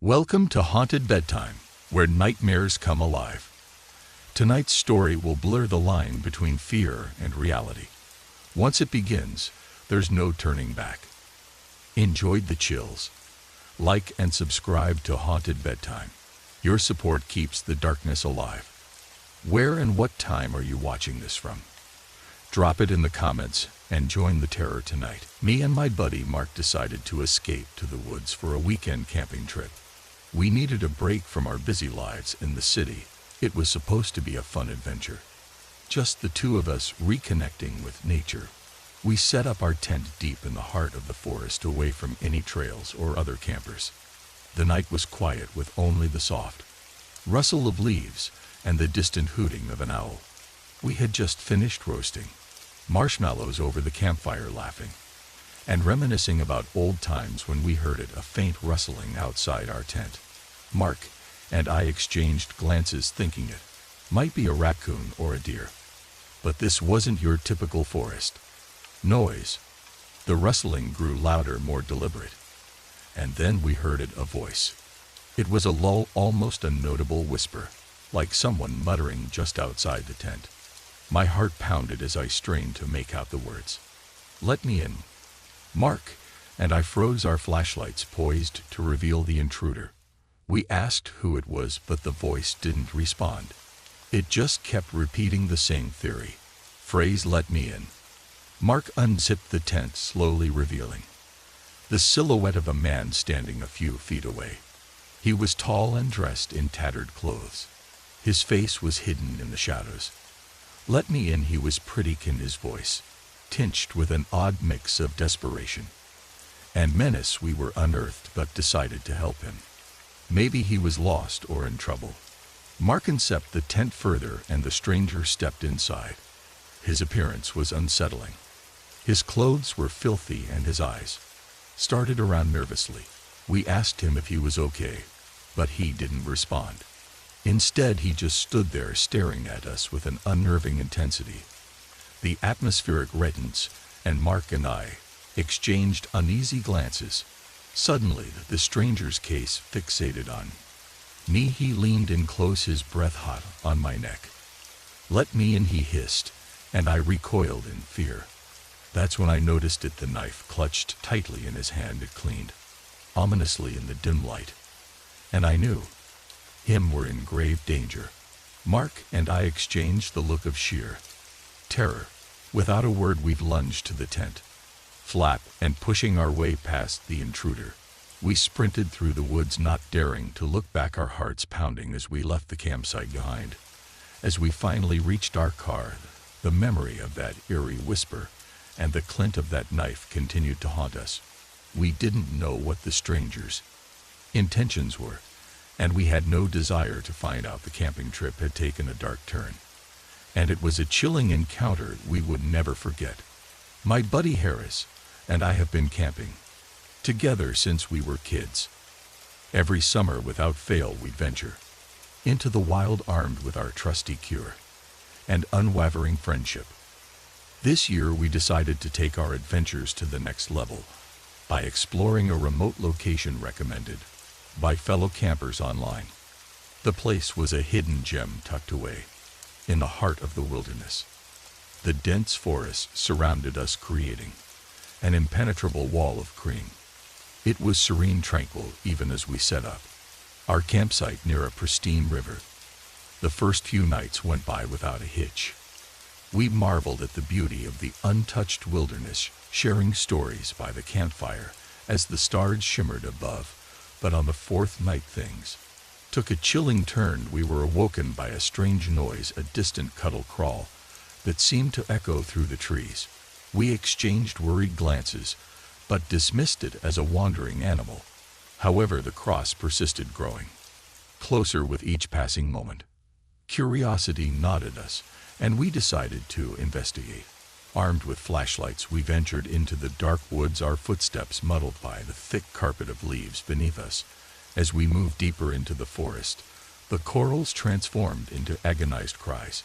Welcome to Haunted Bedtime, where nightmares come alive. Tonight's story will blur the line between fear and reality. Once it begins, there's no turning back. Enjoyed the chills? Like and subscribe to Haunted Bedtime. Your support keeps the darkness alive. Where and what time are you watching this from? Drop it in the comments and join the terror tonight. Me and my buddy Mark decided to escape to the woods for a weekend camping trip. We needed a break from our busy lives in the city. It was supposed to be a fun adventure. Just the two of us reconnecting with nature. We set up our tent deep in the heart of the forest, away from any trails or other campers. The night was quiet, with only the soft rustle of leaves and the distant hooting of an owl. We had just finished roasting marshmallows over the campfire, laughing and reminiscing about old times when we heard a faint rustling outside our tent. Mark and I exchanged glances, thinking it might be a raccoon or a deer. But this wasn't your typical forest noise. The rustling grew louder, more deliberate. And then we heard a voice. It was a lull, almost a notable whisper, like someone muttering just outside the tent. My heart pounded as I strained to make out the words. "Let me in, Mark," and I froze, our flashlights poised to reveal the intruder. We asked who it was, but the voice didn't respond. It just kept repeating the same theory phrase, "Let me in." Mark unzipped the tent, slowly revealing the silhouette of a man standing a few feet away. He was tall and dressed in tattered clothes. His face was hidden in the shadows. "Let me in," he whispered, in his voice tinged with an odd mix of desperation and menace. We were unearthed, but decided to help him. Maybe he was lost or in trouble. Mark unzipped the tent further, and the stranger stepped inside. His appearance was unsettling. His clothes were filthy and his eyes started around nervously. We asked him if he was okay, but he didn't respond. Instead, he just stood there, staring at us with an unnerving intensity. The atmospheric reddened, and Mark and I exchanged uneasy glances. Suddenly, the stranger's gaze fixated on me. He leaned in close, his breath hot on my neck. "Let me in," he hissed, and I recoiled in fear. That's when I noticed it, the knife clutched tightly in his hand. It gleamed ominously in the dim light, and I knew him were in grave danger. Mark and I exchanged the look of sheer terror. Without a word, we lunged to the tent flap, and pushing our way past the intruder, we sprinted through the woods, not daring to look back, our hearts pounding as we left the campsite behind. As we finally reached our car, the memory of that eerie whisper and the glint of that knife continued to haunt us. We didn't know what the stranger's intentions were, and we had no desire to find out. The camping trip had taken a dark turn, and it was a chilling encounter we would never forget. My buddy Harris and I have been camping together since we were kids. Every summer, without fail, we'd venture into the wild, armed with our trusty cure and unwavering friendship. This year, we decided to take our adventures to the next level by exploring a remote location recommended by fellow campers online. The place was a hidden gem tucked away in the heart of the wilderness. The dense forest surrounded us, creating an impenetrable wall of green. It was serene, tranquil, even as we set up our campsite near a pristine river. The first few nights went by without a hitch. We marveled at the beauty of the untouched wilderness, sharing stories by the campfire as the stars shimmered above. But on the fourth night, things took a chilling turn. We were awoken by a strange noise, a distant cattle crawl that seemed to echo through the trees. We exchanged worried glances, but dismissed it as a wandering animal. However, the cross persisted, growing closer with each passing moment. Curiosity nodded us, and we decided to investigate. Armed with flashlights, we ventured into the dark woods, our footsteps muddled by the thick carpet of leaves beneath us. As we moved deeper into the forest, the corals transformed into agonized cries.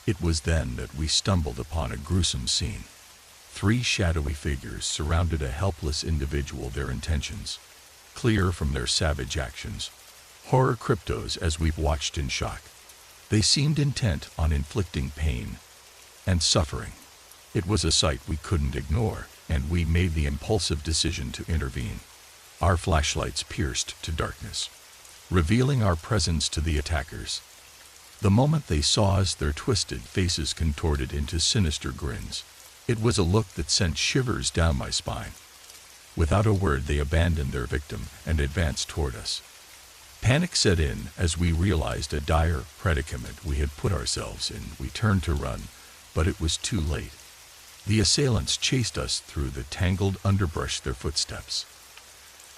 It was then that we stumbled upon a gruesome scene. 3 shadowy figures surrounded a helpless individual, their intentions clear from their savage actions. Horror cryptos as we've watched in shock. They seemed intent on inflicting pain and suffering. It was a sight we couldn't ignore, and we made the impulsive decision to intervene. Our flashlights pierced to darkness, revealing our presence to the attackers. The moment they saw us, their twisted faces contorted into sinister grins. It was a look that sent shivers down my spine. Without a word, they abandoned their victim and advanced toward us. Panic set in as we realized a dire predicament we had put ourselves in. We turned to run, but it was too late. The assailants chased us through the tangled underbrush, their footsteps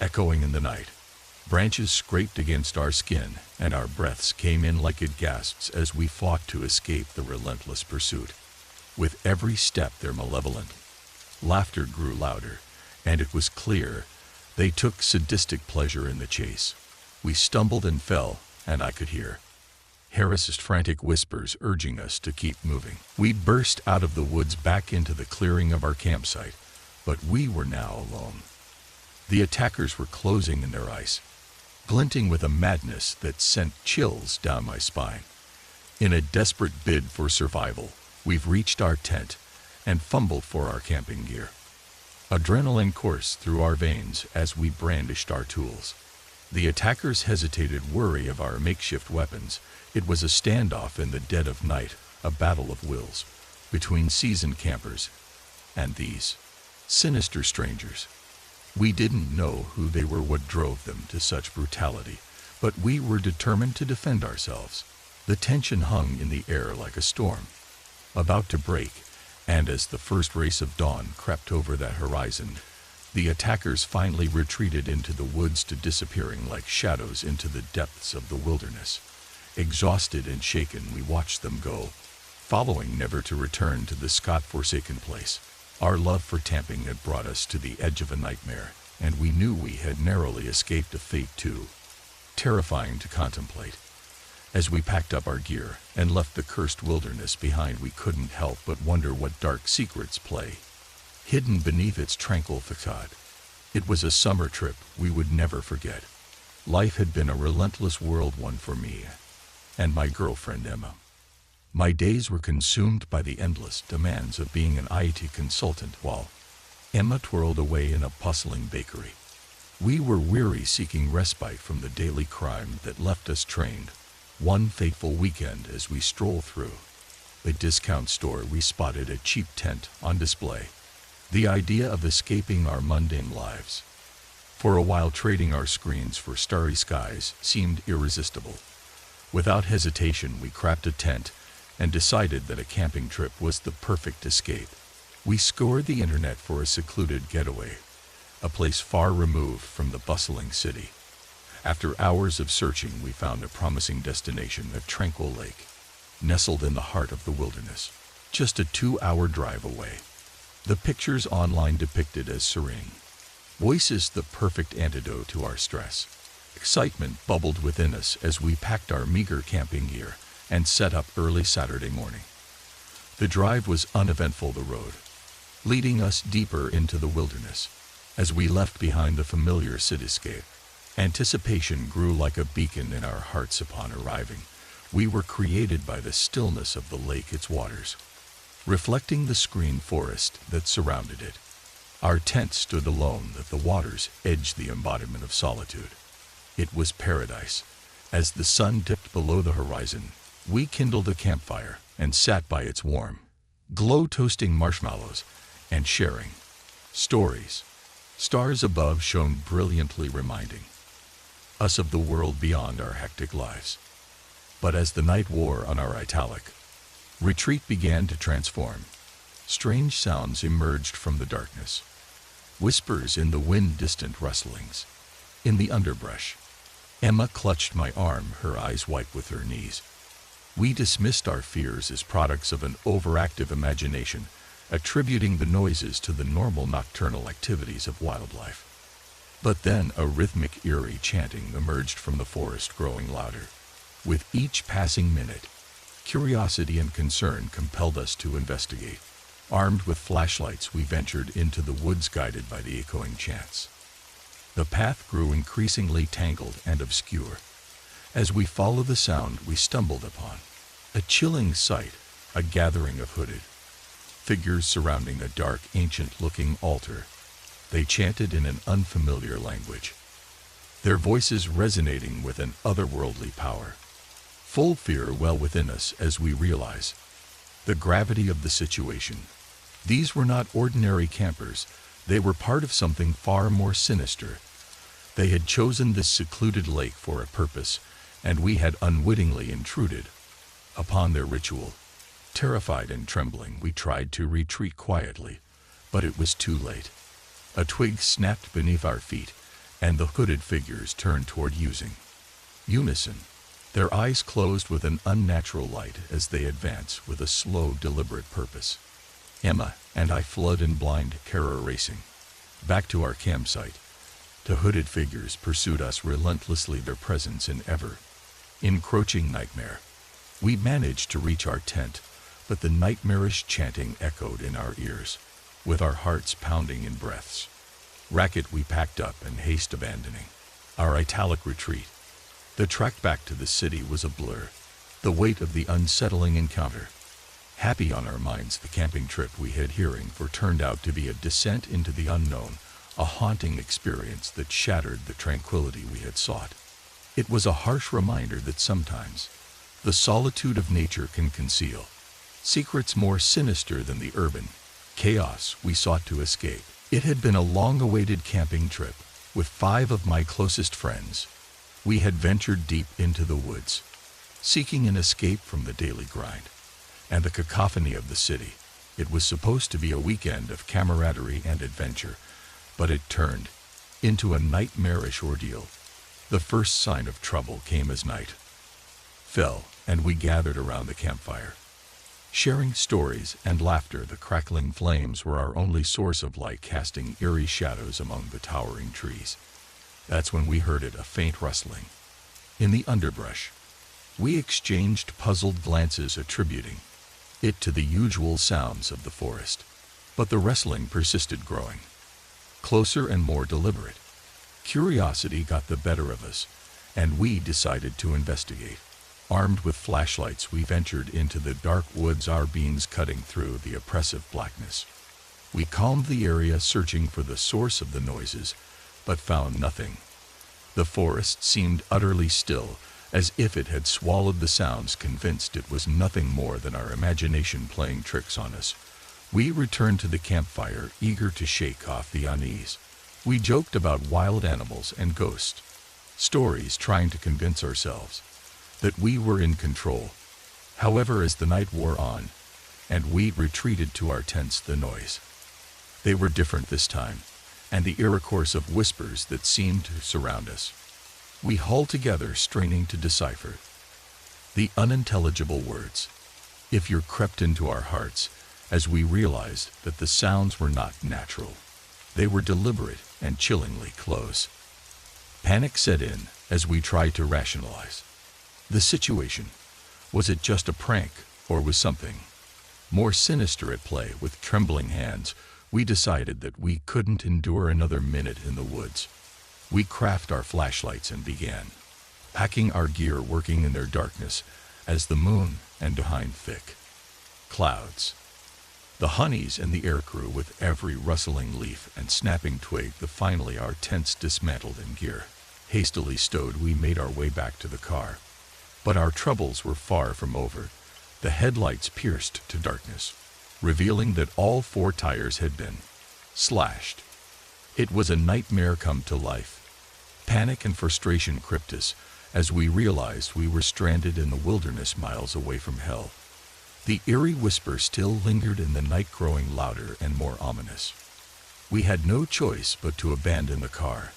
echoing in the night. Branches scraped against our skin, and our breaths came in like gasps as we fought to escape the relentless pursuit. With every step, their malevolent laughter grew louder, and it was clear they took sadistic pleasure in the chase. We stumbled and fell, and I could hear Harris's frantic whispers urging us to keep moving. We burst out of the woods back into the clearing of our campsite, but we were now alone. The attackers were closing in their eyes, glinting with a madness that sent chills down my spine. In a desperate bid for survival, we've reached our tent and fumbled for our camping gear. Adrenaline coursed through our veins as we brandished our tools. The attackers hesitated, wary of our makeshift weapons. It was a standoff in the dead of night, a battle of wills between seasoned campers and these sinister strangers. We didn't know who they were, what drove them to such brutality, but we were determined to defend ourselves. The tension hung in the air like a storm about to break, and as the first rays of dawn crept over that horizon, the attackers finally retreated into the woods, to disappearing like shadows into the depths of the wilderness. Exhausted and shaken, we watched them go, following never to return to this God-forsaken place. Our love for camping had brought us to the edge of a nightmare, and we knew we had narrowly escaped a fate too terrifying to contemplate. As we packed up our gear and left the cursed wilderness behind, we couldn't help but wonder what dark secrets lay hidden beneath its tranquil facade. It was a summer trip we would never forget. Life had been a relentless whirlwind for me and my girlfriend Emma. My days were consumed by the endless demands of being an IT consultant while Emma twirled away in a bustling bakery. We were weary, seeking respite from the daily crime that left us trained. One fateful weekend, as we strolled through a discount store, we spotted a cheap tent on display. The idea of escaping our mundane lives for a while, trading our screens for starry skies, seemed irresistible. Without hesitation, we crapped a tent and decided that a camping trip was the perfect escape. We scoured the internet for a secluded getaway, a place far removed from the bustling city. After hours of searching, we found a promising destination, a tranquil lake, nestled in the heart of the wilderness, just a 2-hour drive away. The pictures online depicted as serene voices, the perfect antidote to our stress. Excitement bubbled within us as we packed our meager camping gear and set up early Saturday morning. The drive was uneventful, the road leading us deeper into the wilderness. As we left behind the familiar cityscape, anticipation grew like a beacon in our hearts upon arriving. We were created by the stillness of the lake, its waters reflecting the screen forest that surrounded it. Our tent stood alone, that the water's edge, the embodiment of solitude. It was paradise. As the sun dipped below the horizon, we kindled a campfire and sat by its warm glow, toasting marshmallows and sharing stories. Stars above shone brilliantly, reminding us of the world beyond our hectic lives. But as the night wore on our italic retreat began to transform, strange sounds emerged from the darkness. Whispers in the wind, distant rustlings in the underbrush. Emma clutched my arm, her eyes wide with her knees. We dismissed our fears as products of an overactive imagination, attributing the noises to the normal nocturnal activities of wildlife. But then a rhythmic, eerie chanting emerged from the forest, growing louder. With each passing minute, curiosity and concern compelled us to investigate. Armed with flashlights, we ventured into the woods, guided by the echoing chants. The path grew increasingly tangled and obscure. As we followed the sound, we stumbled upon a chilling sight, a gathering of hooded figures surrounding a dark, ancient-looking altar. They chanted in an unfamiliar language, their voices resonating with an otherworldly power. Full fear well within us as we realize the gravity of the situation. These were not ordinary campers. They were part of something far more sinister. They had chosen this secluded lake for a purpose, and we had unwittingly intruded upon their ritual. Terrified and trembling, we tried to retreat quietly, but it was too late. A twig snapped beneath our feet, and the hooded figures turned toward unison. Their eyes closed with an unnatural light as they advanced with a slow, deliberate purpose. Emma and I fled in blind terror, racing back to our campsite. The hooded figures pursued us relentlessly, their presence an ever-encroaching nightmare. We managed to reach our tent, but the nightmarish chanting echoed in our ears. With our hearts pounding in breaths racket, we packed up and haste abandoning our italic retreat. The trek back to the city was a blur, the weight of the unsettling encounter happy on our minds. The camping trip we had hearing for turned out to be a descent into the unknown, a haunting experience that shattered the tranquility we had sought. It was a harsh reminder that sometimes the solitude of nature can conceal secrets more sinister than the urban chaos we sought to escape. It had been a long-awaited camping trip. With 5 of my closest friends, we had ventured deep into the woods, seeking an escape from the daily grind and the cacophony of the city. It was supposed to be a weekend of camaraderie and adventure, but it turned into a nightmarish ordeal. The first sign of trouble came as night fell, and we gathered around the campfire, sharing stories and laughter. The crackling flames were our only source of light, casting eerie shadows among the towering trees. That's when we heard it, a faint rustling in the underbrush. We exchanged puzzled glances, attributing it to the usual sounds of the forest. But the rustling persisted, growing closer and more deliberate. Curiosity got the better of us, and we decided to investigate. Armed with flashlights, we ventured into the dark woods, our beams cutting through the oppressive blackness. We combed the area, searching for the source of the noises, but found nothing. The forest seemed utterly still, as if it had swallowed the sounds, convinced it was nothing more than our imagination playing tricks on us. We returned to the campfire, eager to shake off the unease. We joked about wild animals and ghost stories, trying to convince ourselves that we were in control. However, as the night wore on and we retreated to our tents, the noise, they were different this time, and the eerie chorus of whispers that seemed to surround us. We hauled together, straining to decipher the unintelligible words. If you crept into our hearts as we realized that the sounds were not natural. They were deliberate and chillingly close. Panic set in as we tried to rationalize the situation. Was it just a prank, or was something more sinister at play? With trembling hands, we decided that we couldn't endure another minute in the woods. We crafted our flashlights and began packing our gear, working in their darkness as the moon and behind thick clouds. The honeys and the air grew with every rustling leaf and snapping twig. Finally, our tents dismantled and gear hastily stowed, we made our way back to the car. But our troubles were far from over. The headlights pierced to darkness, revealing that all 4 tires had been slashed. It was a nightmare come to life. Panic and frustration gripped us as we realized we were stranded in the wilderness, miles away from hell. The eerie whisper still lingered in the night, growing louder and more ominous. We had no choice but to abandon the car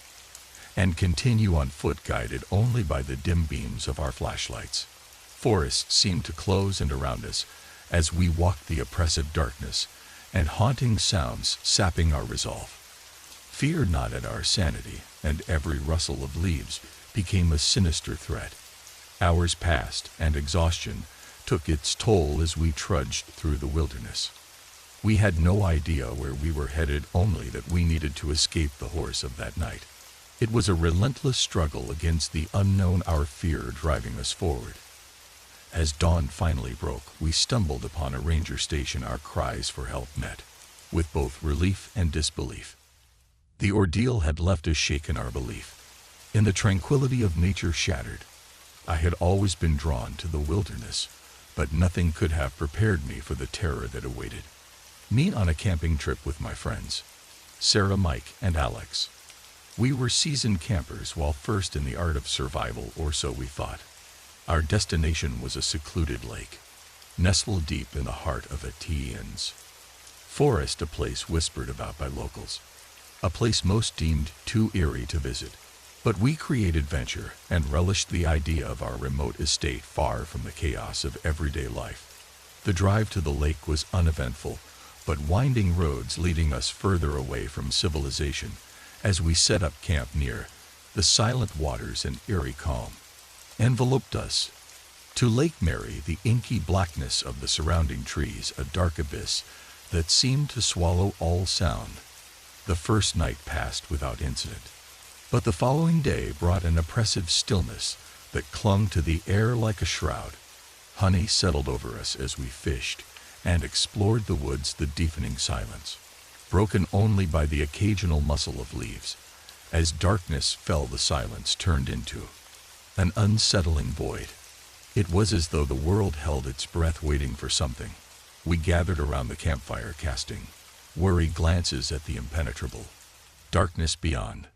and continue on foot, guided only by the dim beams of our flashlights. Forests seemed to close in around us as we walked, the oppressive darkness and haunting sounds sapping our resolve. Fear gnawed our sanity, and every rustle of leaves became a sinister threat. Hours passed, and exhaustion took its toll as we trudged through the wilderness. We had no idea where we were headed, only that we needed to escape the horrors of that night. It was a relentless struggle against the unknown, our fear driving us forward. As dawn finally broke, we stumbled upon a ranger station. Our cries for help met with both relief and disbelief. The ordeal had left us shaken, our belief in the tranquility of nature shattered. I had always been drawn to the wilderness, but nothing could have prepared me for the terror that awaited me on a camping trip with my friends, Sarah, Mike, and Alex. We were seasoned campers, well versed in the art of survival, or so we thought. Our destination was a secluded lake, nestled deep in the heart of a Tian's forest, a place whispered about by locals, a place most deemed too eerie to visit. But we created adventure and relished the idea of our remote estate far from the chaos of everyday life. The drive to the lake was uneventful, but winding roads leading us further away from civilization. As we set up camp near the silent waters, an eerie calm enveloped us. To Lake Mary, the inky blackness of the surrounding trees, a dark abyss that seemed to swallow all sound. The first night passed without incident, but the following day brought an oppressive stillness that clung to the air like a shroud. Honey settled over us as we fished and explored the woods, the deepening silence, broken only by the occasional rustle of leaves. As darkness fell, the silence turned into an unsettling void. It was as though the world held its breath, waiting for something. We gathered around the campfire, casting worried glances at the impenetrable darkness beyond.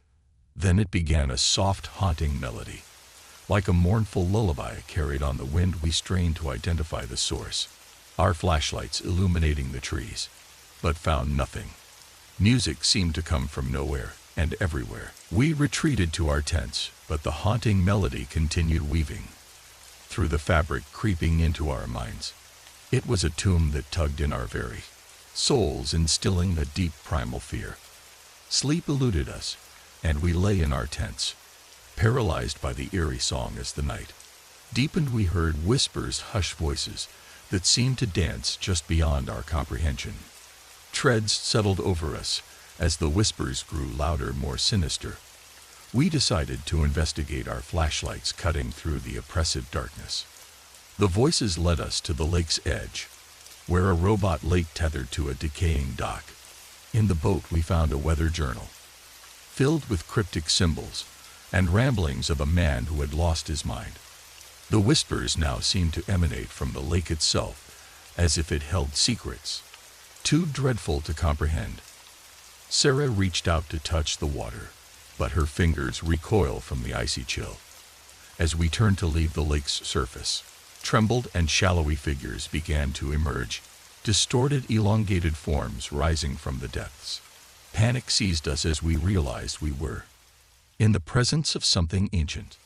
Then it began, a soft, haunting melody, like a mournful lullaby carried on the wind. We strained to identify the source, our flashlights illuminating the trees, but found nothing. Music seemed to come from nowhere and everywhere. We retreated to our tents, but the haunting melody continued, weaving through the fabric, creeping into our minds. It was a tune that tugged in our very souls, instilling a deep primal fear. Sleep eluded us, and we lay in our tents, paralyzed by the eerie song. As the night deepened, we heard whispers, hushed voices that seemed to dance just beyond our comprehension. Treads settled over us as the whispers grew louder, more sinister. We decided to investigate, our flashlights cutting through the oppressive darkness. The voices led us to the lake's edge, where a robot lake tethered to a decaying dock. In the boat we found a weather journal, filled with cryptic symbols and ramblings of a man who had lost his mind. The whispers now seemed to emanate from the lake itself, as if it held secrets too dreadful to comprehend. Sarah reached out to touch the water, but her fingers recoiled from the icy chill. As we turned to leave, the lake's surface trembled and shadowy figures began to emerge, distorted, elongated forms rising from the depths. Panic seized us as we realized we were in the presence of something ancient,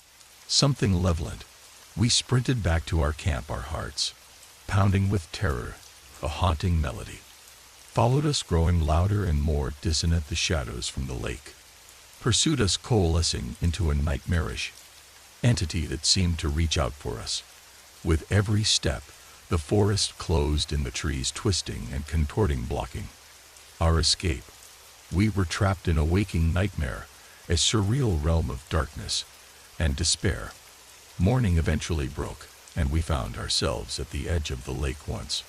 something malevolent. We sprinted back to our camp, our hearts pounding with terror. A haunting melody followed us, growing louder and more dissonant. The shadows from the lake pursued us, coalescing into a nightmarish entity that seemed to reach out for us. With every step, the forest closed in, the trees twisting and contorting, blocking our escape. We were trapped in a waking nightmare, a surreal realm of darkness and despair. Morning eventually broke, and we found ourselves at the edge of the lake once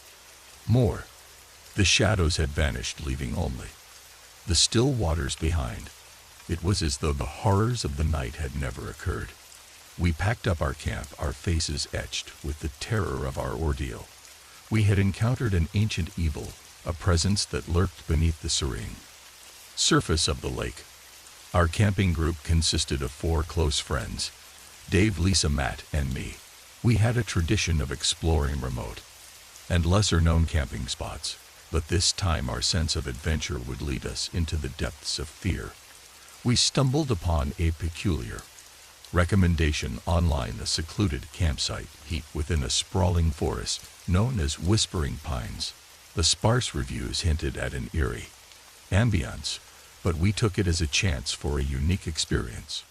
more. The shadows had vanished, leaving only the still waters behind. It was as though the horrors of the night had never occurred. We packed up our camp, our faces etched with the terror of our ordeal. We had encountered an ancient evil, a presence that lurked beneath the serene surface of the lake. Our camping group consisted of 4 close friends, Dave, Lisa, Matt, and me. We had a tradition of exploring remote and lesser-known camping spots, but this time our sense of adventure would lead us into the depths of fear. We stumbled upon a peculiar recommendation online, a secluded campsite heaped within a sprawling forest known as Whispering Pines. The sparse reviews hinted at an eerie ambiance, but we took it as a chance for a unique experience.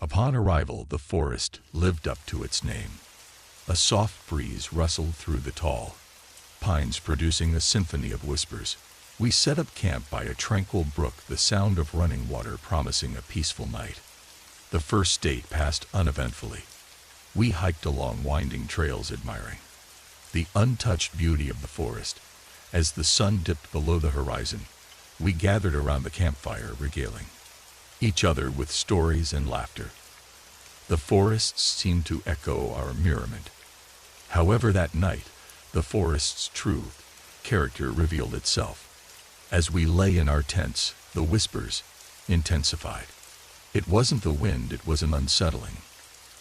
Upon arrival, the forest lived up to its name. A soft breeze rustled through the tall pines, producing a symphony of whispers. We set up camp by a tranquil brook, the sound of running water promising a peaceful night. The first day passed uneventfully. We hiked along winding trails, admiring the untouched beauty of the forest. As the sun dipped below the horizon, we gathered around the campfire, regaling each other with stories and laughter. The forests seemed to echo our merriment. However, that night, the forest's true character revealed itself. As we lay in our tents, the whispers intensified. It wasn't the wind, it was an unsettling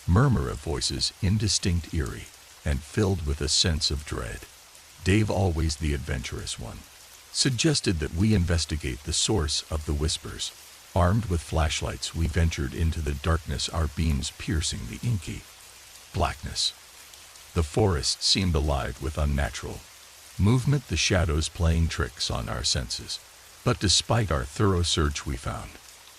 murmur of voices, indistinct, eerie, and filled with a sense of dread. Dave, always the adventurous one, suggested that we investigate the source of the whispers. Armed with flashlights, we ventured into the darkness, our beams piercing the inky blackness. The forest seemed alive with unnatural movement, the shadows playing tricks on our senses. But despite our thorough search, we found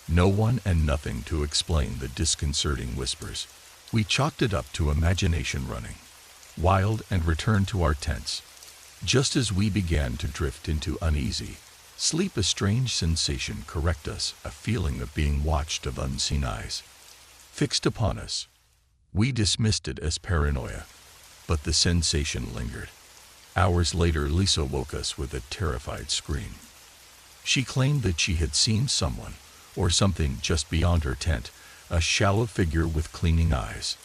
no one and nothing to explain the disconcerting whispers. We chalked it up to imagination running wild and returned to our tents. Just as we began to drift into uneasy sleep, a strange sensation corrected us, a feeling of being watched, of unseen eyes fixed upon us. We dismissed it as paranoia, but the sensation lingered. Hours later, Lisa woke us with a terrified scream. She claimed that she had seen someone or something just beyond her tent, a shallow figure with gleaming eyes.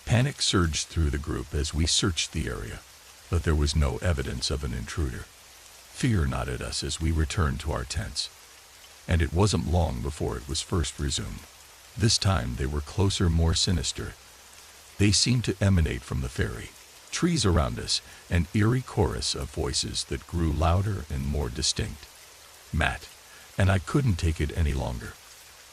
Panic surged through the group as we searched the area, but there was no evidence of an intruder. Fear knotted us as we returned to our tents, and it wasn't long before it was first resumed. This time they were closer, more sinister. They seemed to emanate from the fairy trees around us, an eerie chorus of voices that grew louder and more distinct. Matt and I couldn't take it any longer.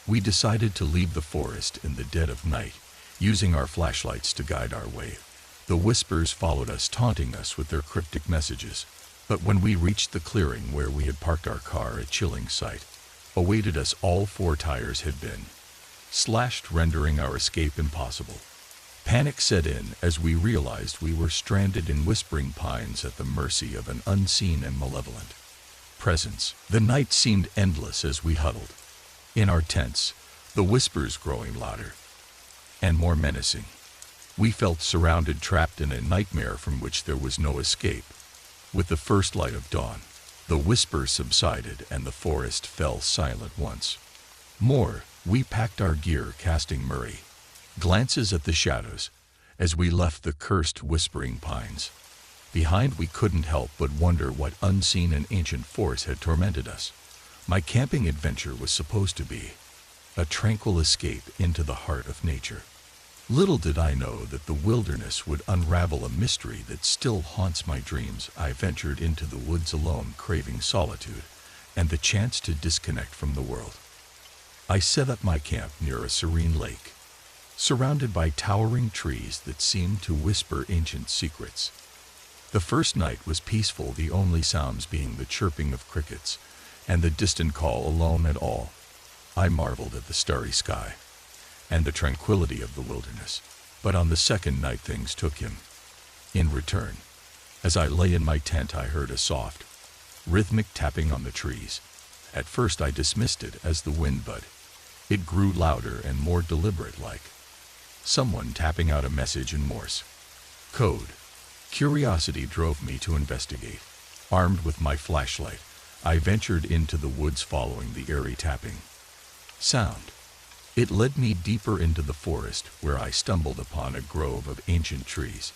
We decided to leave the forest in the dead of night, using our flashlights to guide our way. The whispers followed us, taunting us with their cryptic messages. But when we reached the clearing where we had parked our car, a chilling sight awaited us. All four tires had been slashed, rendering our escape impossible. Panic set in as we realized we were stranded in whispering pines at the mercy of an unseen and malevolent presence. The night seemed endless as we huddled in our tents, the whispers growing louder and more menacing. We felt surrounded, trapped in a nightmare from which there was no escape. With the first light of dawn, the whispers subsided and the forest fell silent once more. We packed our gear, casting murky glances at the shadows as we left the cursed whispering pines behind. We couldn't help but wonder what unseen and ancient force had tormented us. My camping adventure was supposed to be a tranquil escape into the heart of nature. Little did I know that the wilderness would unravel a mystery that still haunts my dreams. I ventured into the woods alone, craving solitude and the chance to disconnect from the world. I set up my camp near a serene lake, surrounded by towering trees that seemed to whisper ancient secrets. The first night was peaceful, the only sounds being the chirping of crickets and the distant call alone at all. I marveled at the starry sky and the tranquility of the wilderness. But on the second night things took him in return. As I lay in my tent, I heard a soft, rhythmic tapping on the trees. At first I dismissed it as the wind, but it grew louder and more deliberate, like someone tapping out a message in Morse code. Curiosity drove me to investigate. Armed with my flashlight, I ventured into the woods, following the eerie tapping sound. It led me deeper into the forest, where I stumbled upon a grove of ancient trees.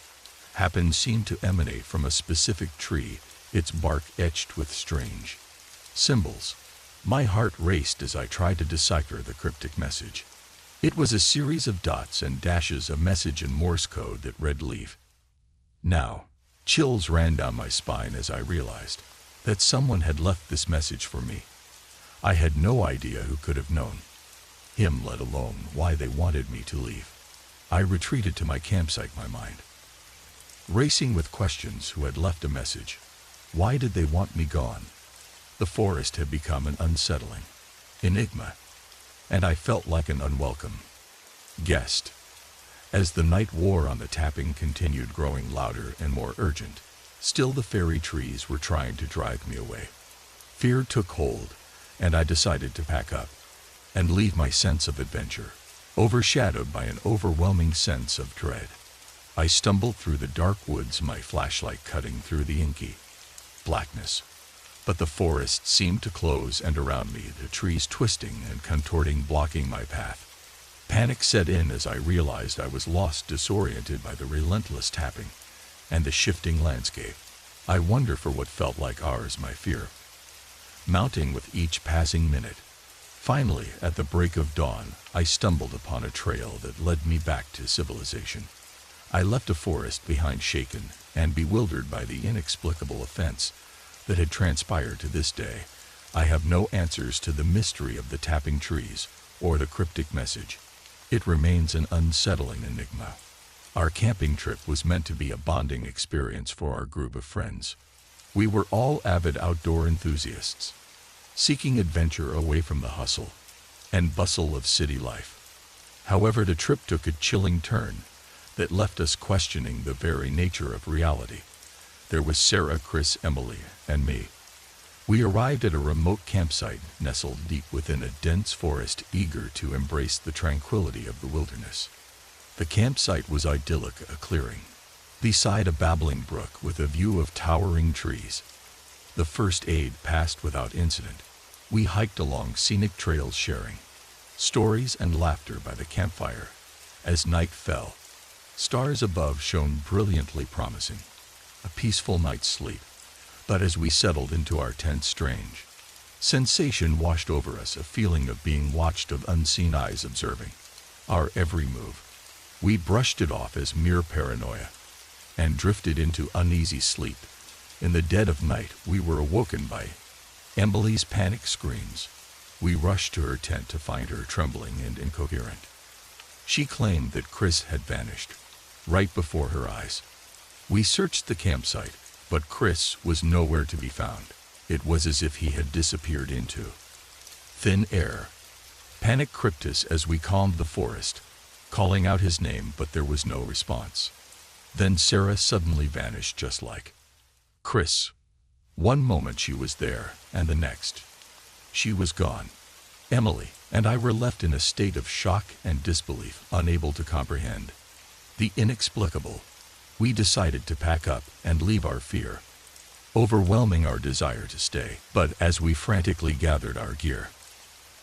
Happen seemed to emanate from a specific tree, its bark etched with strange symbols. My heart raced as I tried to decipher the cryptic message. It was a series of dots and dashes, a message in Morse code that read "leave now." Chills ran down my spine as I realized that someone had left this message for me. I had no idea who could have known him, let alone why they wanted me to leave. I retreated to my campsite, my mind racing with questions. Who had left a message? Why did they want me gone? The forest had become an unsettling enigma, and I felt like an unwelcome guest. As the night wore on, the tapping continued, growing louder and more urgent. Still, the fairy trees were trying to drive me away Fear took hold, and I decided to pack up and leave my sense of adventure, overshadowed by an overwhelming sense of dread. I stumbled through the dark woods, my flashlight cutting through the inky blackness. But the forest seemed to close, and around me the trees twisting and contorting, blocking my path. Panic set in as I realized I was lost, disoriented by the relentless tapping and the shifting landscape. I wonder for what felt like hours, my fear mounting with each passing minute. Finally, at the break of dawn, I stumbled upon a trail that led me back to civilization. I left a forest behind, shaken and bewildered by the inexplicable offense that had transpired. To this day, I have no answers to the mystery of the tapping trees or the cryptic message. It remains an unsettling enigma. Our camping trip was meant to be a bonding experience for our group of friends. We were all avid outdoor enthusiasts, seeking adventure away from the hustle and bustle of city life. However, the trip took a chilling turn that left us questioning the very nature of reality. There was Sarah, Chris, Emily, and me. We arrived at a remote campsite nestled deep within a dense forest, eager to embrace the tranquility of the wilderness. The campsite was idyllic, a clearing beside a babbling brook with a view of towering trees. The first aid passed without incident. We hiked along scenic trails, sharing stories and laughter by the campfire. As night fell, stars above shone brilliantly, promising a peaceful night's sleep. But as we settled into our tent, strange sensation washed over us, a feeling of being watched, of unseen eyes observing our every move. We brushed it off as mere paranoia and drifted into uneasy sleep. In the dead of night, we were awoken by Emily's panic screams. We rushed to her tent to find her trembling and incoherent. She claimed that Chris had vanished right before her eyes. We searched the campsite, but Chris was nowhere to be found. It was as if he had disappeared into thin air. Panic gripped us as we calmed the forest, calling out his name, but there was no response. Then Sarah suddenly vanished, just like Chris. One moment she was there, and the next, she was gone. Emily and I were left in a state of shock and disbelief, unable to comprehend the inexplicable. We decided to pack up and leave, our fear overwhelming our desire to stay. But as we frantically gathered our gear,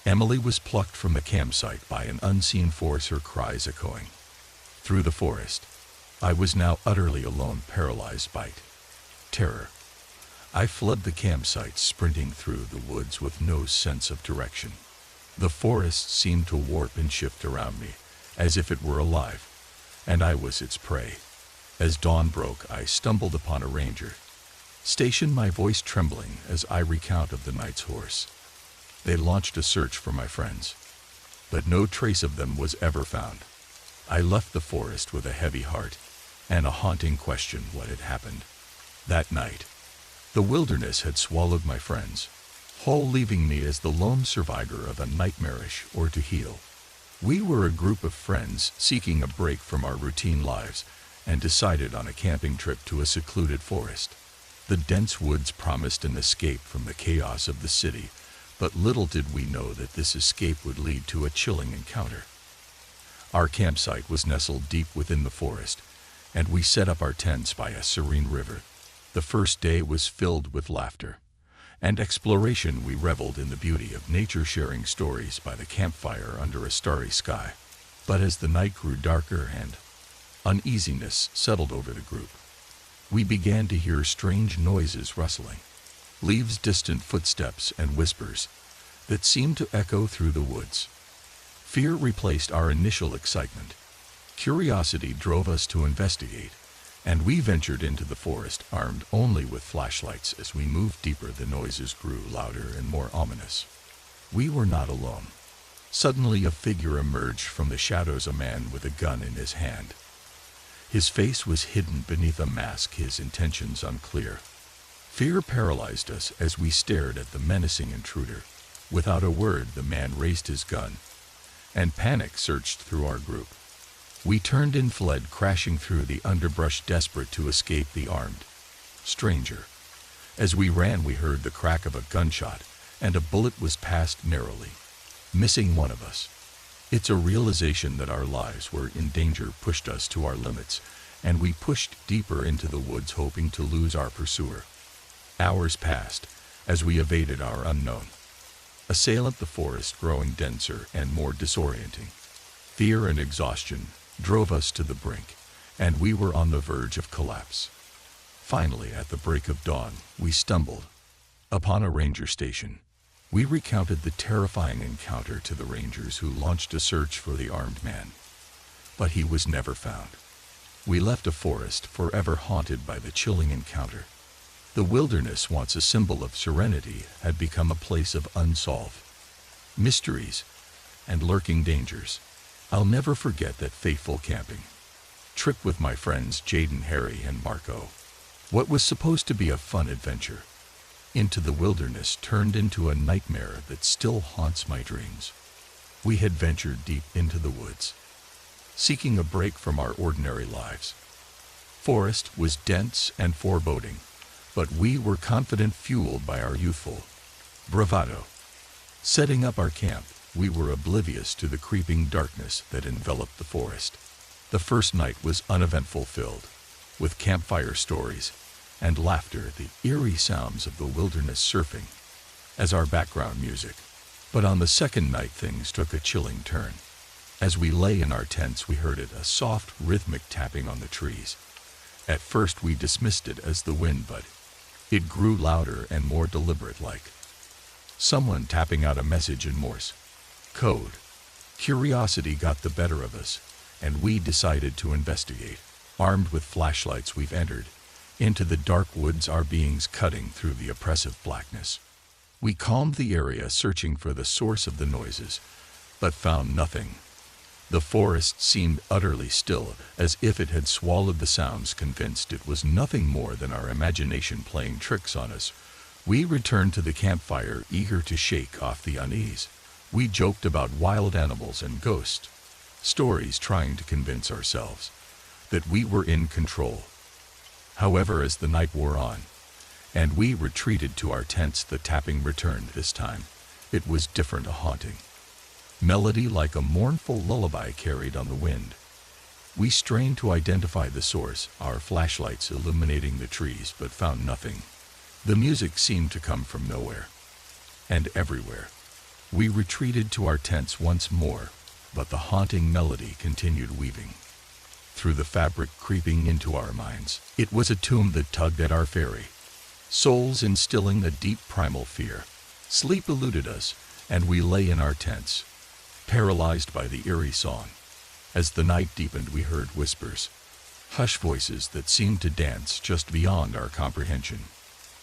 Emily was plucked from the campsite by an unseen force, her cries echoing through the forest. I was now utterly alone, paralyzed by terror. I fled the campsite, sprinting through the woods with no sense of direction. The forest seemed to warp and shift around me, as if it were alive, and I was its prey. As dawn broke, I stumbled upon a ranger station, my voice trembling as I recount of the night's horse. They launched a search for my friends, but no trace of them was ever found. I left the forest with a heavy heart and a haunting question: what had happened that night? The wilderness had swallowed my friends whole, leaving me as the lone survivor of a nightmarish ordeal. We were a group of friends seeking a break from our routine lives and decided on a camping trip to a secluded forest. The dense woods promised an escape from the chaos of the city, but little did we know that this escape would lead to a chilling encounter. Our campsite was nestled deep within the forest, and we set up our tents by a serene river. The first day was filled with laughter and exploration. We reveled in the beauty of nature, sharing stories by the campfire under a starry sky. But as the night grew darker and uneasiness settled over the group, we began to hear strange noises, rustling leaves, distant footsteps, and whispers that seemed to echo through the woods. Fear replaced our initial excitement. Curiosity drove us to investigate, and we ventured into the forest, armed only with flashlights. As we moved deeper, the noises grew louder and more ominous. We were not alone. Suddenly, a figure emerged from the shadows, a man with a gun in his hand. His face was hidden beneath a mask, his intentions unclear. Fear paralyzed us as we stared at the menacing intruder. Without a word, the man raised his gun, and panic surged through our group. We turned and fled, crashing through the underbrush, desperate to escape the armed stranger. As we ran, we heard the crack of a gunshot, and a bullet was passed narrowly, missing one of us. It's a realization that our lives were in danger pushed us to our limits, and we pushed deeper into the woods hoping to lose our pursuer. Hours passed as we evaded our unknown assailant, the forest growing denser and more disorienting. Fear and exhaustion drove us to the brink, and we were on the verge of collapse. Finally, at the break of dawn, we stumbled upon a ranger station. We recounted the terrifying encounter to the rangers, who launched a search for the armed man, but he was never found. We left a forest forever haunted by the chilling encounter. The wilderness, once a symbol of serenity, had become a place of unsolved mysteries and lurking dangers. I'll never forget that fateful camping trip with my friends Jaden, Harry, and Marco. What was supposed to be a fun adventure into the wilderness turned into a nightmare that still haunts my dreams. We had ventured deep into the woods, seeking a break from our ordinary lives. Forest was dense and foreboding, but we were confident, fueled by our youthful bravado. Setting up our camp, we were oblivious to the creeping darkness that enveloped the forest. The first night was uneventful, filled with campfire stories and laughter, the eerie sounds of the wilderness surfing as our background music. But on the second night, things took a chilling turn. As we lay in our tents, we heard a soft, rhythmic tapping on the trees. At first we dismissed it as the wind, but it grew louder and more deliberate, like someone tapping out a message in Morse code. Curiosity got the better of us, and we decided to investigate. Armed with flashlights, we've entered into the dark woods, our beings cutting through the oppressive blackness. We combed the area, searching for the source of the noises, but found nothing. The forest seemed utterly still, as if it had swallowed the sounds. Convinced it was nothing more than our imagination playing tricks on us, we returned to the campfire, eager to shake off the unease. We joked about wild animals and ghost stories, trying to convince ourselves that we were in control. However, as the night wore on and we retreated to our tents, the tapping returned. This time it was different, a haunting melody like a mournful lullaby carried on the wind. We strained to identify the source, our flashlights illuminating the trees, but found nothing. The music seemed to come from nowhere and everywhere. We retreated to our tents once more, but the haunting melody continued, weaving through the fabric, creeping into our minds. It was a tune that tugged at our very souls, instilling a deep primal fear. Sleep eluded us, and we lay in our tents, paralyzed by the eerie song. As the night deepened, we heard whispers, hushed voices that seemed to dance just beyond our comprehension.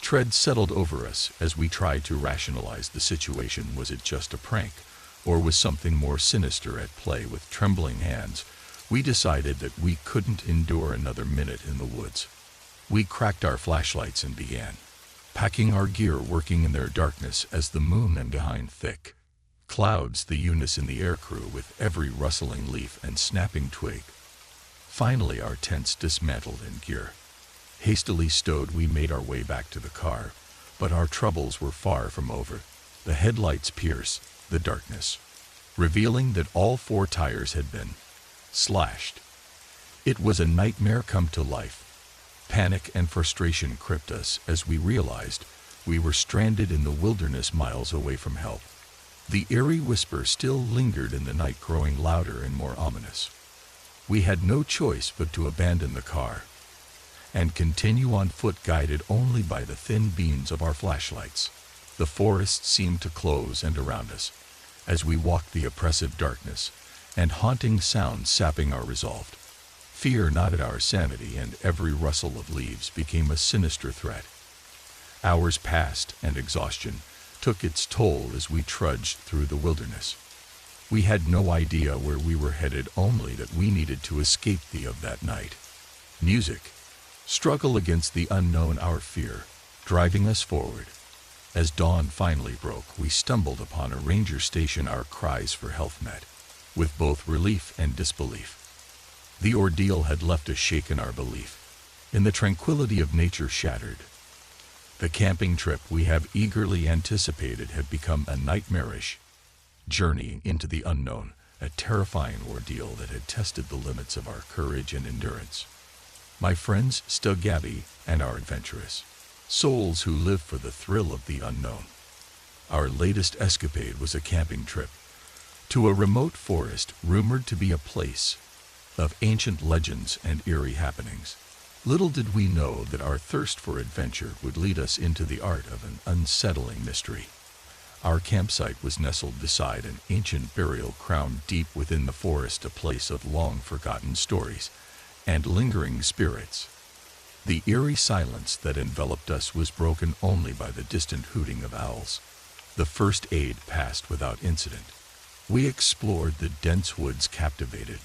Dread settled over us as we tried to rationalize the situation. Was it just a prank, or was something more sinister at play? With trembling hands, we decided that we couldn't endure another minute in the woods. We cracked our flashlights and began packing our gear, working in their darkness as the moon and behind thick clouds, the unison the air crew with every rustling leaf and snapping twig. Finally, our tents dismantled and gear hastily stowed, we made our way back to the car, but our troubles were far from over. The headlights pierced the darkness, revealing that all 4 tires had been slashed. It was a nightmare come to life. Panic and frustration gripped us as we realized we were stranded in the wilderness, miles away from help. The eerie whisper still lingered in the night, growing louder and more ominous. We had no choice but to abandon the car and continue on foot, guided only by the thin beams of our flashlights. The forest seemed to close in around us as we walked, the oppressive darkness and haunting sounds sapping our resolve. Fear knotted our sanity, and every rustle of leaves became a sinister threat. Hours passed, and exhaustion took its toll as we trudged through the wilderness. We had no idea where we were headed, only that we needed to escape of that night. Music struggle against the unknown, our fear driving us forward. As dawn finally broke, we stumbled upon a ranger station, our cries for help met with both relief and disbelief. The ordeal had left us shaken, our belief in the tranquility of nature shattered. The camping trip we have eagerly anticipated had become a nightmarish journey into the unknown, a terrifying ordeal that had tested the limits of our courage and endurance. My friends, still Gabby, and our adventurous souls who live for the thrill of the unknown. Our latest escapade was a camping trip to a remote forest rumored to be a place of ancient legends and eerie happenings. Little did we know that our thirst for adventure would lead us into the art of an unsettling mystery. Our campsite was nestled beside an ancient burial ground deep within the forest, a place of long-forgotten stories and lingering spirits. The eerie silence that enveloped us was broken only by the distant hooting of owls. The first aid passed without incident. We explored the dense woods, captivated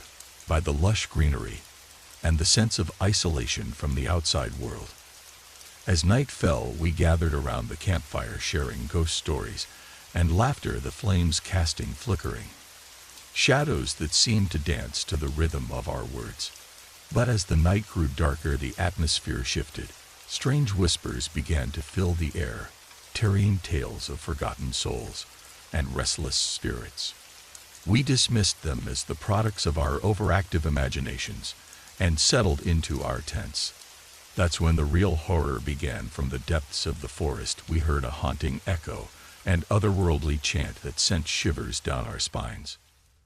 by the lush greenery and the sense of isolation from the outside world. As night fell, we gathered around the campfire, sharing ghost stories and laughter, the flames casting flickering shadows that seemed to dance to the rhythm of our words. But as the night grew darker, the atmosphere shifted. Strange whispers began to fill the air, tarrying tales of forgotten souls and restless spirits. We dismissed them as the products of our overactive imaginations and settled into our tents. That's when the real horror began. From the depths of the forest, we heard a haunting echo and otherworldly chant that sent shivers down our spines.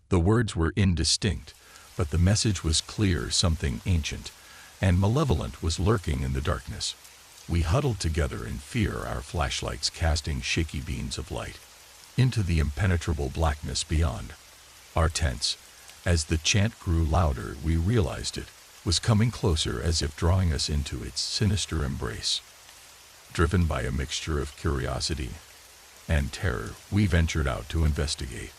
The words were indistinct, but the message was clear. Something ancient and malevolent was lurking in the darkness. We huddled together in fear, our flashlights casting shaky beams of light into the impenetrable blackness beyond our tents. As the chant grew louder, we realized it was coming closer, as if drawing us into its sinister embrace. Driven by a mixture of curiosity and terror, we ventured out to investigate.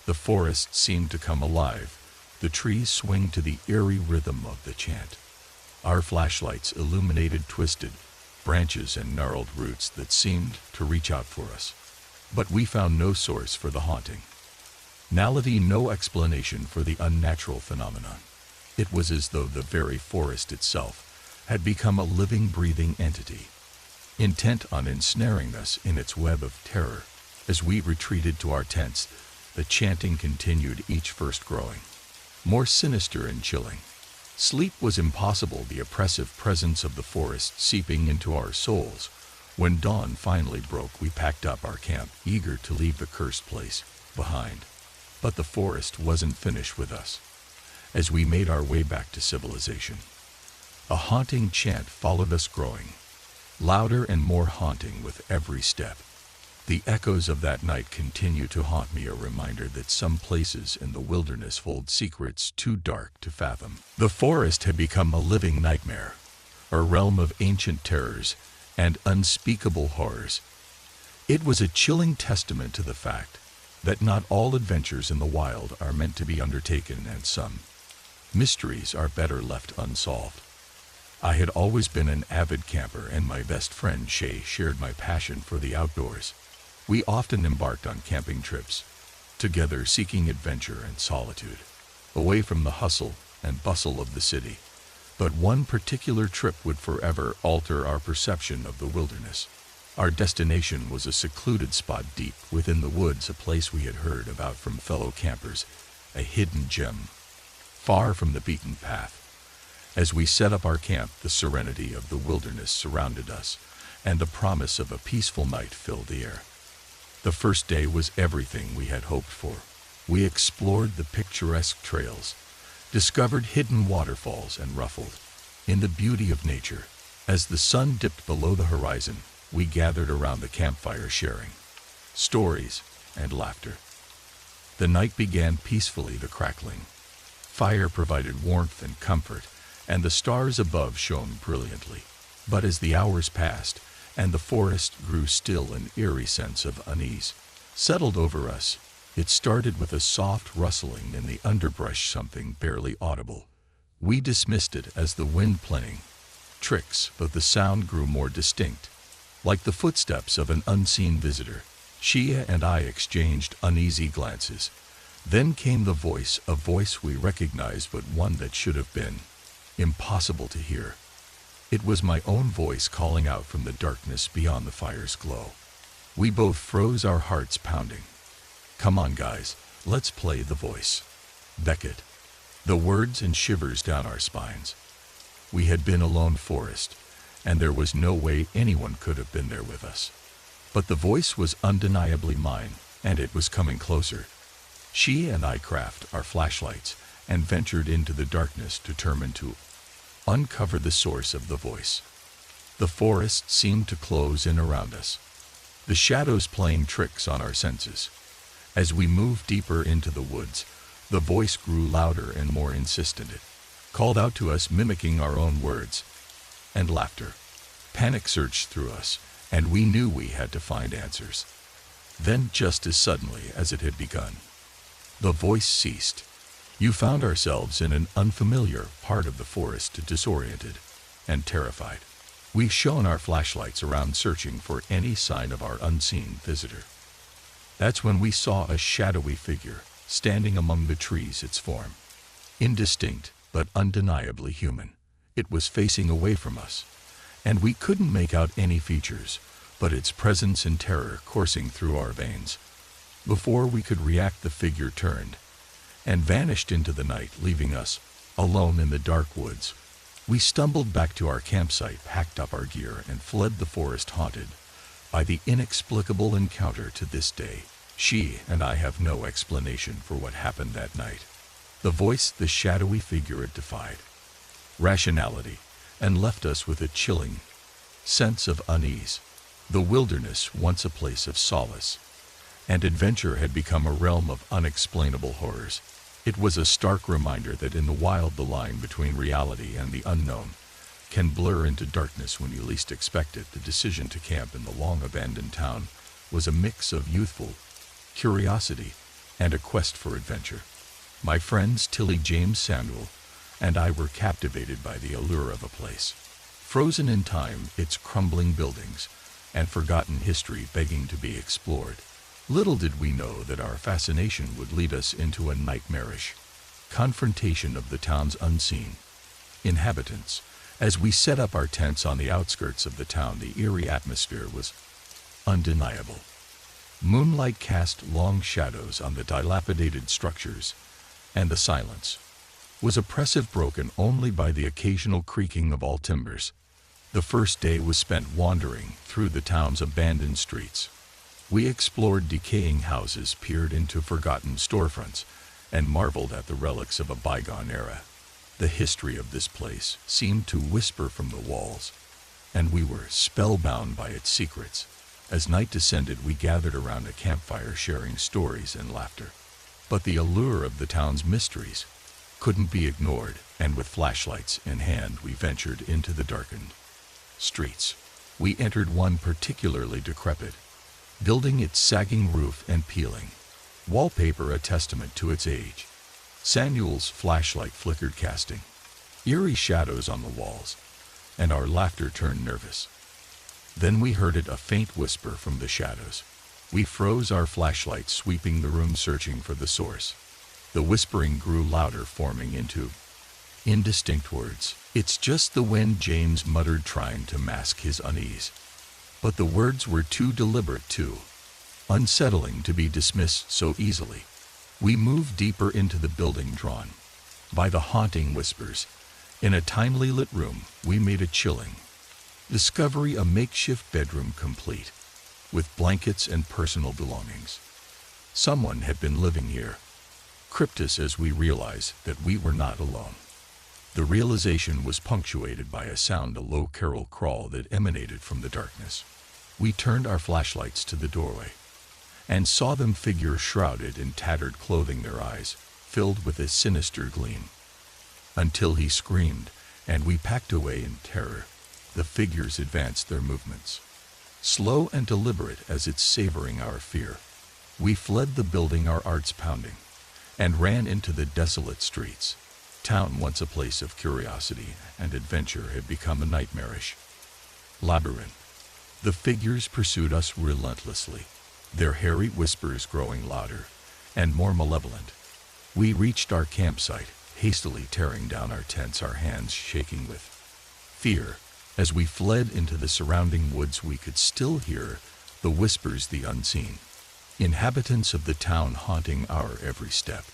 The forest seemed to come alive, the trees swing to the eerie rhythm of the chant. Our flashlights illuminated twisted branches and gnarled roots that seemed to reach out for us. But we found no source for the haunting malady, no explanation for the unnatural phenomenon. It was as though the very forest itself had become a living, breathing entity, intent on ensnaring us in its web of terror. As we retreated to our tents, the chanting continued, each verse growing more sinister and chilling. Sleep was impossible, the oppressive presence of the forest seeping into our souls. When dawn finally broke, we packed up our camp, eager to leave the cursed place behind. But the forest wasn't finished with us. As we made our way back to civilization, a haunting chant followed us, growing louder and more haunting with every step. The echoes of that night continue to haunt me, a reminder that some places in the wilderness hold secrets too dark to fathom. The forest had become a living nightmare, a realm of ancient terrors and unspeakable horrors. It was a chilling testament to the fact that not all adventures in the wild are meant to be undertaken, and some mysteries are better left unsolved. I had always been an avid camper, and my best friend Shay shared my passion for the outdoors. We often embarked on camping trips together, seeking adventure and solitude, away from the hustle and bustle of the city. But one particular trip would forever alter our perception of the wilderness. Our destination was a secluded spot deep within the woods, a place we had heard about from fellow campers, a hidden gem, far from the beaten path. As we set up our camp, the serenity of the wilderness surrounded us, and the promise of a peaceful night filled the air. The first day was everything we had hoped for. We explored the picturesque trails, discovered hidden waterfalls, and reveled in the beauty of nature. As the sun dipped below the horizon, we gathered around the campfire, sharing stories and laughter. The night began peacefully. The crackling fire provided warmth and comfort, and the stars above shone brilliantly. But as the hours passed and the forest grew still, an eerie sense of unease settled over us. It started with a soft rustling in the underbrush, something barely audible. We dismissed it as the wind playing tricks, but the sound grew more distinct, like the footsteps of an unseen visitor. Shia and I exchanged uneasy glances. Then came the voice, a voice we recognized, but one that should have been impossible to hear. It was my own voice calling out from the darkness beyond the fire's glow. We both froze, our hearts pounding. "Come on, guys, let's play the voice." Beckett. The words and shivers down our spines. We had been a lone forest, and there was no way anyone could have been there with us. But the voice was undeniably mine, and it was coming closer. She and I crafted our flashlights and ventured into the darkness, determined to uncover the source of the voice. The forest seemed to close in around us, the shadows playing tricks on our senses. As we moved deeper into the woods, the voice grew louder and more insistent. It called out to us, mimicking our own words and laughter. Panic surged through us, and we knew we had to find answers. Then, just as suddenly as it had begun, the voice ceased. You found ourselves in an unfamiliar part of the forest, disoriented and terrified. We shone our flashlights around, searching for any sign of our unseen visitor. That's when we saw a shadowy figure standing among the trees, its form indistinct but undeniably human. It was facing away from us, and we couldn't make out any features, but its presence and terror coursing through our veins. Before we could react, the figure turned and vanished into the night, leaving us alone in the dark woods. We stumbled back to our campsite, packed up our gear, and fled the forest, haunted by the inexplicable encounter. To this day, she and I have no explanation for what happened that night. The voice, the shadowy figure, it defied rationality and left us with a chilling sense of unease. The wilderness, once a place of solace and adventure, had become a realm of unexplainable horrors. It was a stark reminder that in the wild, the line between reality and the unknown can blur into darkness when you least expect it. The decision to camp in the long-abandoned town was a mix of youthful curiosity and a quest for adventure. My friends Tilly, James, Samuel, and I were captivated by the allure of a place frozen in time, its crumbling buildings and forgotten history begging to be explored. Little did we know that our fascination would lead us into a nightmarish confrontation of the town's unseen inhabitants. As we set up our tents on the outskirts of the town, the eerie atmosphere was undeniable. Moonlight cast long shadows on the dilapidated structures, and the silence was oppressive, broken only by the occasional creaking of all timbers. The first day was spent wandering through the town's abandoned streets. We explored decaying houses, peered into forgotten storefronts, and marveled at the relics of a bygone era. The history of this place seemed to whisper from the walls, and we were spellbound by its secrets. As night descended, we gathered around a campfire, sharing stories and laughter. But the allure of the town's mysteries couldn't be ignored, and with flashlights in hand, we ventured into the darkened streets. We entered one particularly decrepit building, its sagging roof and peeling wallpaper a testament to its age. Samuel's flashlight flickered, casting eerie shadows on the walls, and our laughter turned nervous. Then we heard it, a faint whisper from the shadows. We froze, our flashlights sweeping the room, searching for the source. The whispering grew louder, forming into indistinct words. "It's just the wind," James muttered, trying to mask his unease. But the words were too deliberate, too unsettling to be dismissed so easily. We moved deeper into the building, drawn by the haunting whispers. In a timely lit room, we made a chilling discovery: a makeshift bedroom complete with blankets and personal belongings. Someone had been living here. Cryptic as we realized that we were not alone. The realization was punctuated by a sound, a low carol crawl that emanated from the darkness. We turned our flashlights to the doorway and saw them, figures shrouded in tattered clothing, their eyes filled with a sinister gleam. Until he screamed, and we packed away in terror. The figures advanced, their movements slow and deliberate as it's savoring our fear. We fled the building, our hearts pounding, and ran into the desolate streets. Town, once a place of curiosity and adventure, had become a nightmarish labyrinth. The figures pursued us relentlessly, their hairy whispers growing louder and more malevolent. We reached our campsite, hastily tearing down our tents, our hands shaking with fear. As we fled into the surrounding woods, we could still hear the whispers, the unseen, inhabitants of the town haunting our every step.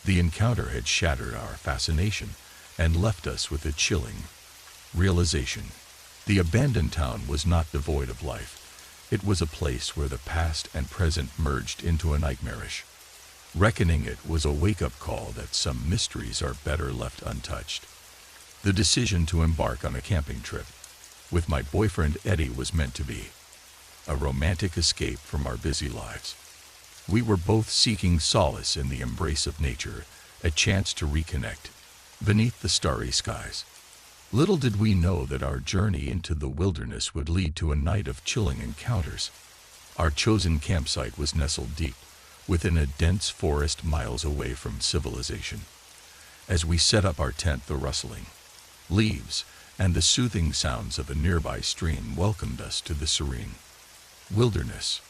The encounter had shattered our fascination and left us with a chilling realization. The abandoned town was not devoid of life. It was a place where the past and present merged into a nightmarish. Reckoning it was a wake-up call that some mysteries are better left untouched. The decision to embark on a camping trip with my boyfriend Eddie was meant to be a romantic escape from our busy lives. We were both seeking solace in the embrace of nature, a chance to reconnect beneath the starry skies. Little did we know that our journey into the wilderness would lead to a night of chilling encounters. Our chosen campsite was nestled deep within a dense forest miles away from civilization. As we set up our tent, the rustling leaves and the soothing sounds of a nearby stream welcomed us to the serene wilderness.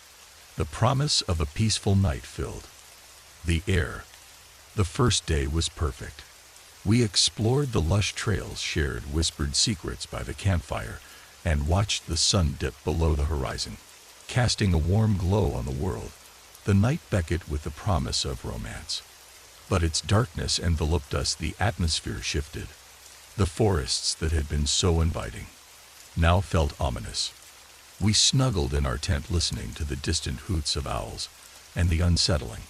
The promise of a peaceful night filled the air. The first day was perfect. We explored the lush trails, shared whispered secrets by the campfire, and watched the sun dip below the horizon, casting a warm glow on the world. The night beckoned with the promise of romance. But its darkness enveloped us. The atmosphere shifted. The forests that had been so inviting now felt ominous. We snuggled in our tent, listening to the distant hoots of owls and the unsettling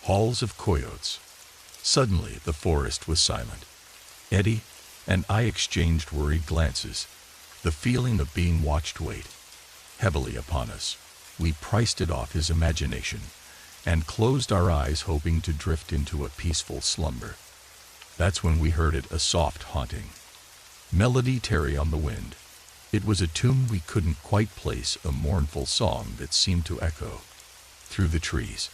howls of coyotes. Suddenly, the forest was silent. Eddie and I exchanged worried glances. The feeling of being watched weighed heavily upon us. We priced it off his imagination and closed our eyes, hoping to drift into a peaceful slumber. That's when we heard it, a soft, haunting melody tarry on the wind. It was a tune we couldn't quite place, a mournful song that seemed to echo through the trees.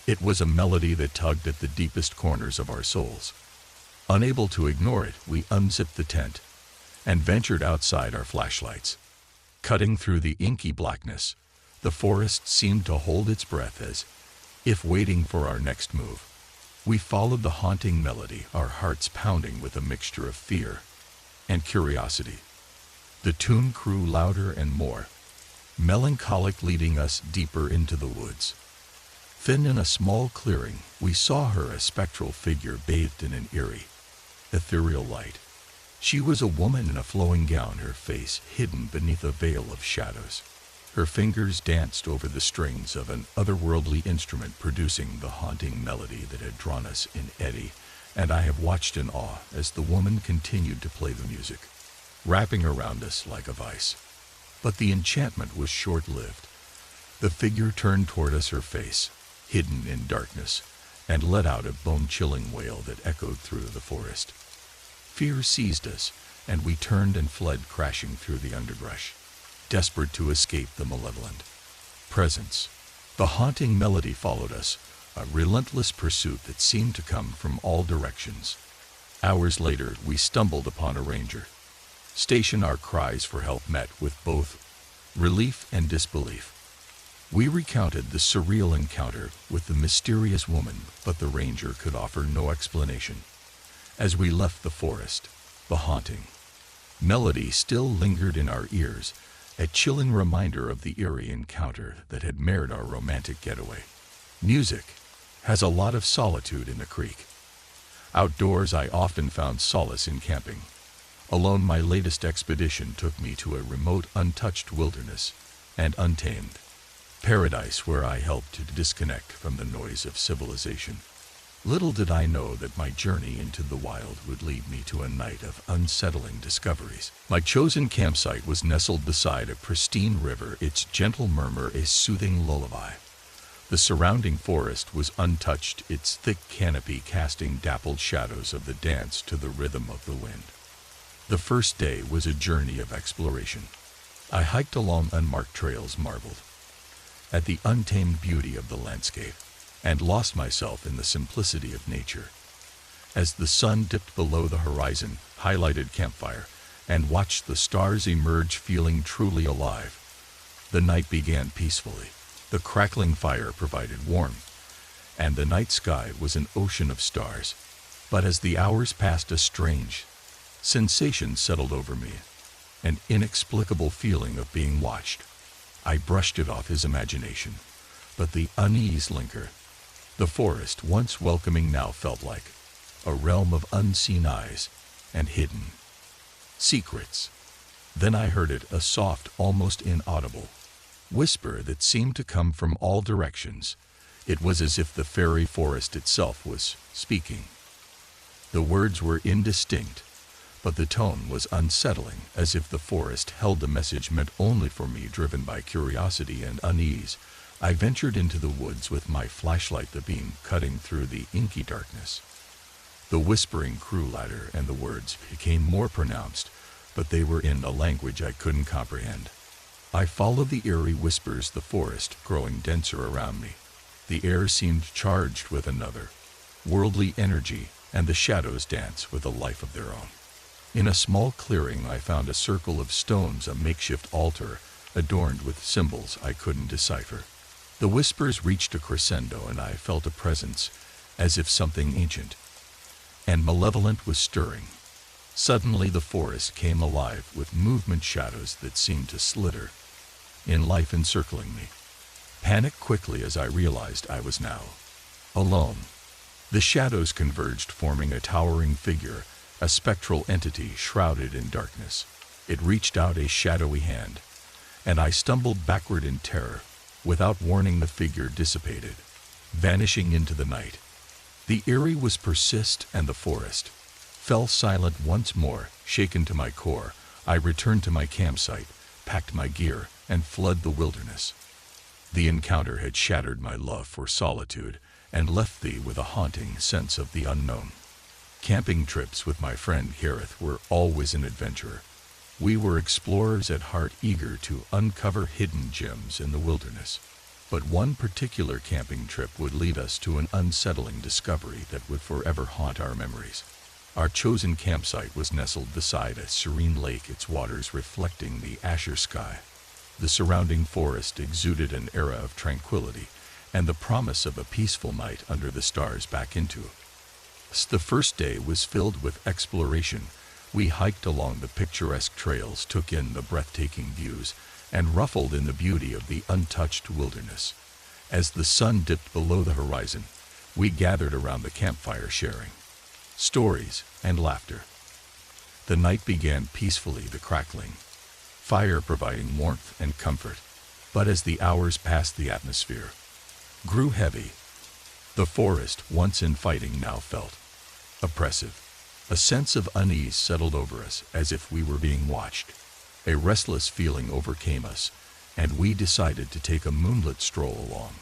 It was a melody that tugged at the deepest corners of our souls. Unable to ignore it, we unzipped the tent and ventured outside, our flashlights cutting through the inky blackness. The forest seemed to hold its breath, as if waiting for our next move. We followed the haunting melody, our hearts pounding with a mixture of fear and curiosity. The tune grew louder and more melancholic, leading us deeper into the woods. Then, in a small clearing, we saw her, a spectral figure bathed in an eerie, ethereal light. She was a woman in a flowing gown, her face hidden beneath a veil of shadows. Her fingers danced over the strings of an otherworldly instrument, producing the haunting melody that had drawn us in. Eddie and I have watched in awe as the woman continued to play the music, wrapping around us like a vice. But the enchantment was short-lived. The figure turned toward us, her face hidden in darkness, and let out a bone-chilling wail that echoed through the forest. Fear seized us, and we turned and fled, crashing through the underbrush, desperate to escape the malevolent presence. The haunting melody followed us, a relentless pursuit that seemed to come from all directions. Hours later, we stumbled upon a ranger station. Our cries for help met with both relief and disbelief. We recounted the surreal encounter with the mysterious woman, but the ranger could offer no explanation. As we left the forest, the haunting melody still lingered in our ears, a chilling reminder of the eerie encounter that had marred our romantic getaway. Music has a lot of solitude in the creek. Outdoors, I often found solace in camping. Alone, my latest expedition took me to a remote, untouched wilderness and untamed paradise where I helped to disconnect from the noise of civilization. Little did I know that my journey into the wild would lead me to a night of unsettling discoveries. My chosen campsite was nestled beside a pristine river, its gentle murmur a soothing lullaby. The surrounding forest was untouched, its thick canopy casting dappled shadows of the dance to the rhythm of the wind. The first day was a journey of exploration. I hiked along unmarked trails, marveled at the untamed beauty of the landscape, and lost myself in the simplicity of nature. As the sun dipped below the horizon, highlighted campfire, and watched the stars emerge, feeling truly alive. The night began peacefully. The crackling fire provided warmth, and the night sky was an ocean of stars. But as the hours passed, a strange sensation settled over me. an inexplicable feeling of being watched. I brushed it off his imagination, but the unease lingered. The forest, once welcoming, now felt like a realm of unseen eyes and hidden secrets. Then I heard it, a soft, almost inaudible whisper that seemed to come from all directions. It was as if the fairy forest itself was speaking. The words were indistinct, but the tone was unsettling, as if the forest held a message meant only for me. Driven by curiosity and unease, I ventured into the woods with my flashlight, the beam cutting through the inky darkness. The whispering grew louder and the words became more pronounced, but they were in a language I couldn't comprehend. I followed the eerie whispers, the forest growing denser around me. The air seemed charged with another worldly energy, and the shadows danced with a life of their own. In a small clearing I found a circle of stones, a makeshift altar adorned with symbols I couldn't decipher. The whispers reached a crescendo and I felt a presence, as if something ancient and malevolent was stirring. Suddenly the forest came alive with movement, shadows that seemed to slither in life encircling me. Panic quickly as I realized I was now alone. The shadows converged, forming a towering figure, a spectral entity shrouded in darkness. It reached out a shadowy hand, and I stumbled backward in terror. Without warning, the figure dissipated, vanishing into the night. The eerie was persist, and the forest fell silent once more. Shaken to my core, I returned to my campsite, packed my gear, and fled the wilderness. The encounter had shattered my love for solitude and left me with a haunting sense of the unknown. Camping trips with my friend Gareth were always an adventure. We were explorers at heart, eager to uncover hidden gems in the wilderness. But one particular camping trip would lead us to an unsettling discovery that would forever haunt our memories. Our chosen campsite was nestled beside a serene lake, its waters reflecting the azure sky. The surrounding forest exuded an aura of tranquility and the promise of a peaceful night under the stars. Back into the first day was filled with exploration. We hiked along the picturesque trails, took in the breathtaking views, and reveled in the beauty of the untouched wilderness. As the sun dipped below the horizon, we gathered around the campfire, sharing stories and laughter. The night began peacefully, the crackling fire providing warmth and comfort. But as the hours passed, the atmosphere grew heavy. The forest, once inviting, now felt oppressive. A sense of unease settled over us, as if we were being watched. A restless feeling overcame us, and we decided to take a moonlit stroll along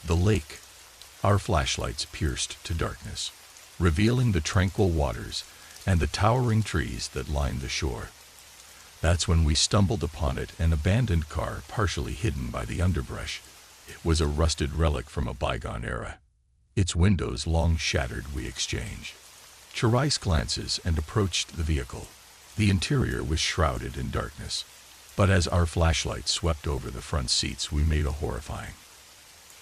the lake. Our flashlights pierced to darkness, revealing the tranquil waters and the towering trees that lined the shore. That's when we stumbled upon it, an abandoned car partially hidden by the underbrush. It was a rusted relic from a bygone era. Its windows long shattered. We exchanged curious glances and approached the vehicle. The interior was shrouded in darkness, but as our flashlights swept over the front seats, we made a horrifying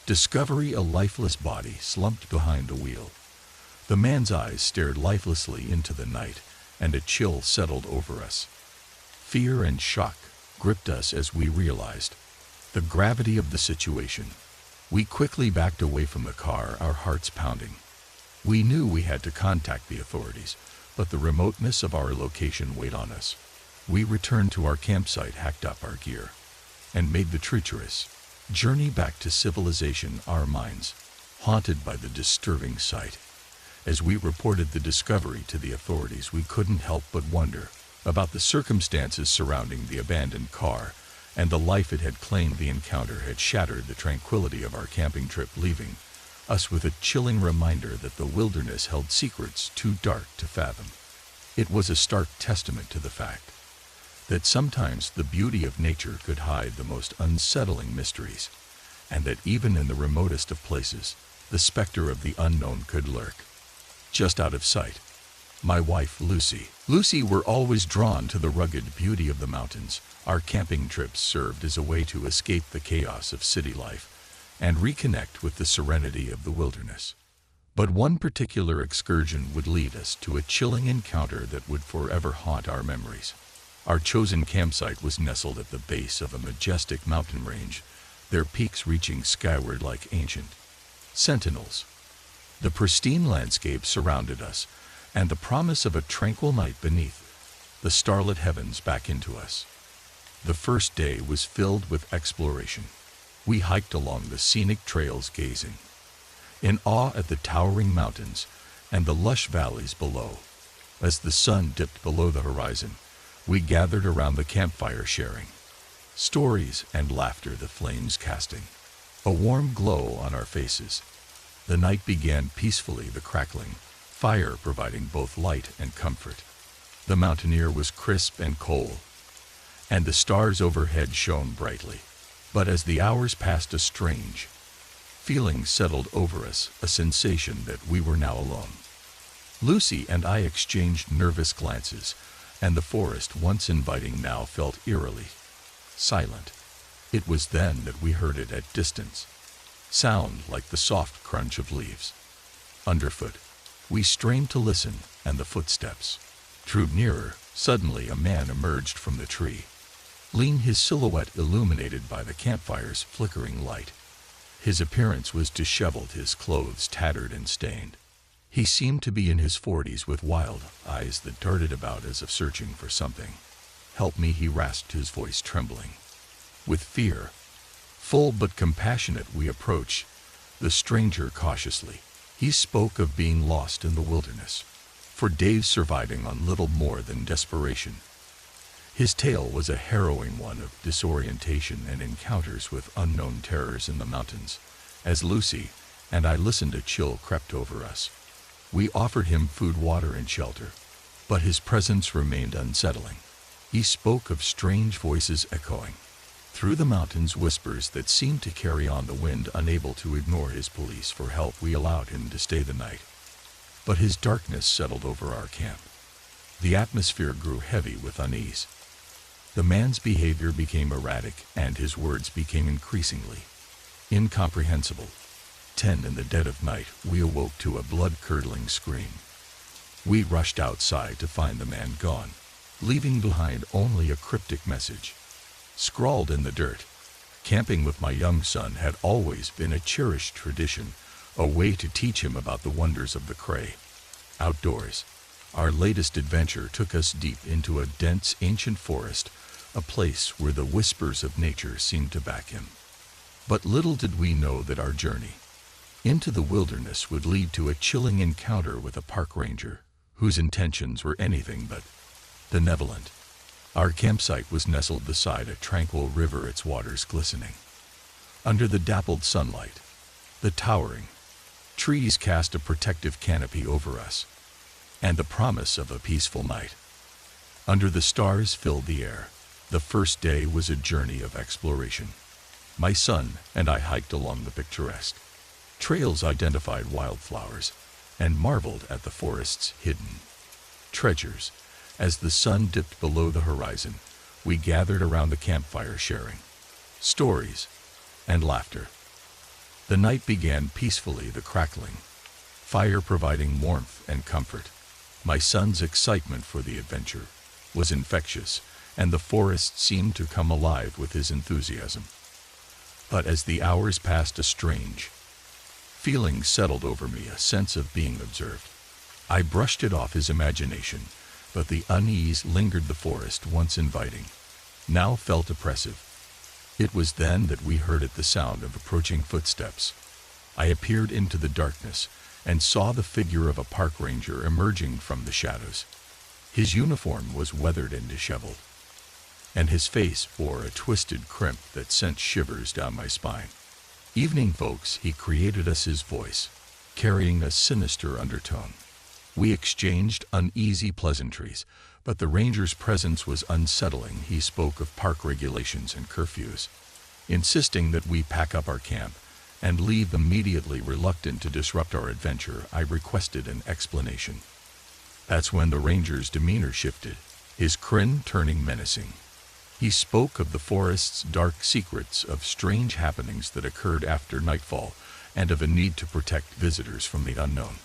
discovery: a lifeless body slumped behind the wheel. The man's eyes stared lifelessly into the night, and a chill settled over us. Fear and shock gripped us as we realized the gravity of the situation. We quickly backed away from the car, our hearts pounding. We knew we had to contact the authorities, but the remoteness of our location weighed on us. We returned to our campsite, hacked up our gear, and made the treacherous journey back to civilization, our minds haunted by the disturbing sight. As we reported the discovery to the authorities, we couldn't help but wonder about the circumstances surrounding the abandoned car and the life it had claimed. The encounter had shattered the tranquility of our camping trip, leaving us with a chilling reminder that the wilderness held secrets too dark to fathom. It was a stark testament to the fact that sometimes the beauty of nature could hide the most unsettling mysteries, and that even in the remotest of places, the specter of the unknown could lurk just out of sight. My wife, Lucy were always drawn to the rugged beauty of the mountains. Our camping trips served as a way to escape the chaos of city life and reconnect with the serenity of the wilderness. But one particular excursion would lead us to a chilling encounter that would forever haunt our memories. Our chosen campsite was nestled at the base of a majestic mountain range, their peaks reaching skyward like ancient sentinels. The pristine landscape surrounded us, and the promise of a tranquil night beneath the starlit heavens back into us. The first day was filled with exploration. We hiked along the scenic trails, gazing in awe at the towering mountains and the lush valleys below. As the sun dipped below the horizon, we gathered around the campfire, sharing stories and laughter, the flames casting a warm glow on our faces. The night began peacefully, the crackling fire providing both light and comfort. The mountain air was crisp and cold, and the stars overhead shone brightly. But as the hours passed, a strange feeling settled over us, a sensation that we were now alone. Lucy and I exchanged nervous glances, and the forest, once inviting, now felt eerily silent. It was then that we heard it at distance sound like the soft crunch of leaves underfoot. We strained to listen, and the footsteps drew nearer. Suddenly a man emerged from the tree, lean, his silhouette illuminated by the campfire's flickering light. His appearance was disheveled, his clothes tattered and stained. He seemed to be in his 40s, with wild eyes that darted about as if searching for something. "Help me," he rasped, his voice trembling with fear. Full but compassionate, we approached the stranger cautiously. He spoke of being lost in the wilderness for days, surviving on little more than desperation. His tale was a harrowing one of disorientation and encounters with unknown terrors in the mountains. As Lucy and I listened, a chill crept over us. We offered him food, water, and shelter, but his presence remained unsettling. He spoke of strange voices echoing through the mountains, whispers that seemed to carry on the wind. Unable to ignore his pleas for help, we allowed him to stay the night. But his darkness settled over our camp. The atmosphere grew heavy with unease. The man's behavior became erratic, and his words became increasingly incomprehensible. 10 in the dead of night, we awoke to a blood-curdling scream. We rushed outside to find the man gone, leaving behind only a cryptic message scrawled in the dirt. Camping with my young son had always been a cherished tradition, a way to teach him about the wonders of the Cray outdoors. Our latest adventure took us deep into a dense, ancient forest, a place where the whispers of nature seemed to back him. But little did we know that our journey into the wilderness would lead to a chilling encounter with a park ranger whose intentions were anything but benevolent. Our campsite was nestled beside a tranquil river, its waters glistening under the dappled sunlight. The towering trees cast a protective canopy over us, and the promise of a peaceful night under the stars filled the air. The first day was a journey of exploration. My son and I hiked along the picturesque trails, identified wildflowers, and marveled at the forest's hidden treasures. As the sun dipped below the horizon, we gathered around the campfire, sharing stories and laughter. The night began peacefully, the crackling fire providing warmth and comfort. My son's excitement for the adventure was infectious, and the forest seemed to come alive with his enthusiasm. But as the hours passed, a strange feeling settled over me, a sense of being observed. I brushed it off, his imagination, but the unease lingered. The forest, once inviting, now felt oppressive. It was then that we heard the sound of approaching footsteps. I appeared into the darkness and saw the figure of a park ranger emerging from the shadows. His uniform was weathered and disheveled, and his face bore a twisted crimp that sent shivers down my spine. "Evening, folks," he created us, his voice carrying a sinister undertone. We exchanged uneasy pleasantries, but the ranger's presence was unsettling. He spoke of park regulations and curfews, insisting that we pack up our camp and leave immediately. Reluctant to disrupt our adventure, I requested an explanation. That's when the ranger's demeanor shifted, his grin turning menacing. He spoke of the forest's dark secrets, of strange happenings that occurred after nightfall, and of a need to protect visitors from the unknown.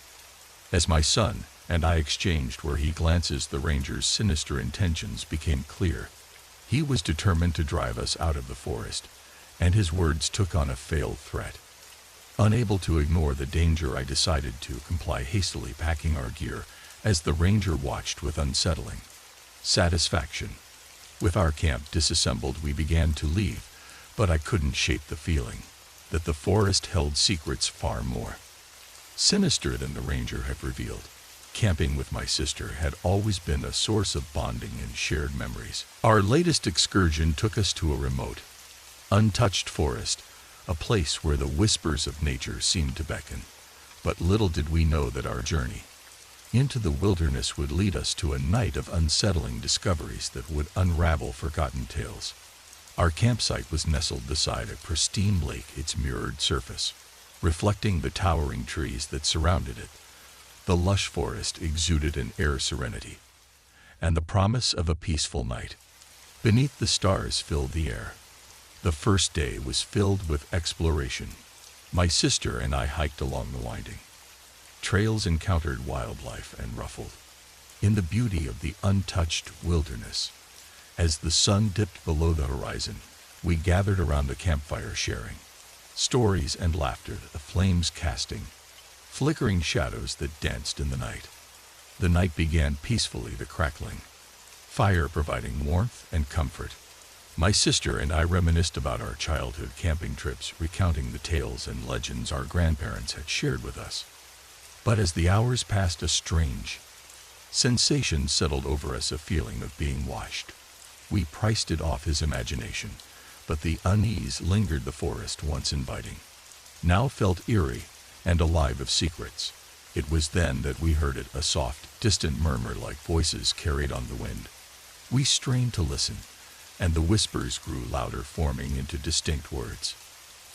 As my son and I exchanged where he glances. The ranger's sinister intentions became clear. He was determined to drive us out of the forest, and his words took on a veiled threat. Unable to ignore the danger, I decided to comply, hastily packing our gear as the ranger watched with unsettling satisfaction. With our camp disassembled, we began to leave, but I couldn't shake the feeling that the forest held secrets far more sinister than the ranger had revealed. Camping with my sister had always been a source of bonding and shared memories. Our latest excursion took us to a remote, untouched forest, a place where the whispers of nature seemed to beckon. But little did we know that our journey into the wilderness would lead us to a night of unsettling discoveries that would unravel forgotten tales. Our campsite was nestled beside a pristine lake, its mirrored surface reflecting the towering trees that surrounded it. The lush forest exuded an air serenity, and the promise of a peaceful night beneath the stars filled the air. The first day was filled with exploration. My sister and I hiked along the winding trails, encountered wildlife, and ruffled in the beauty of the untouched wilderness. As the sun dipped below the horizon, we gathered around the campfire, sharing stories and laughter, the flames casting flickering shadows that danced in the night. The night began peacefully, the crackling fire providing warmth and comfort. My sister and I reminisced about our childhood camping trips, recounting the tales and legends our grandparents had shared with us. But as the hours passed, a strange sensation settled over us, a feeling of being watched. We priced it off his imagination, but the unease lingered. The forest, once inviting, now felt eerie and alive of secrets. It was then that we heard it, a soft, distant murmur like voices carried on the wind. We strained to listen, and the whispers grew louder, forming into distinct words.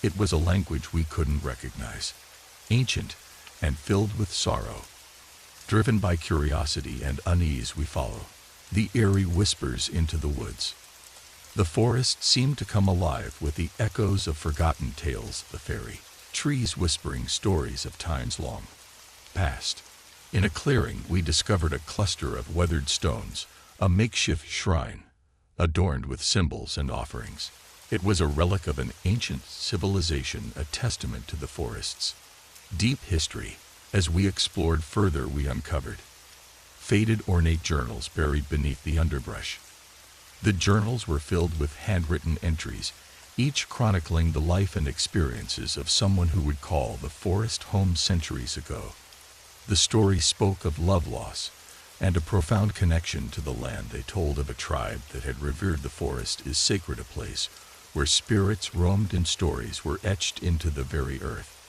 It was a language we couldn't recognize, ancient and filled with sorrow. Driven by curiosity and unease, we follow the eerie whispers into the woods. The forest seemed to come alive with the echoes of forgotten tales, the fairy trees whispering stories of times long past. In a clearing, we discovered a cluster of weathered stones, a makeshift shrine adorned with symbols and offerings. It was a relic of an ancient civilization, a testament to the forest's deep history. As we explored further, we uncovered faded ornate journals buried beneath the underbrush. The journals were filled with handwritten entries, each chronicling the life and experiences of someone who would call the forest home centuries ago. The story spoke of love loss and a profound connection to the land. They told of a tribe that had revered the forest as sacred, a place where spirits roamed and stories were etched into the very earth.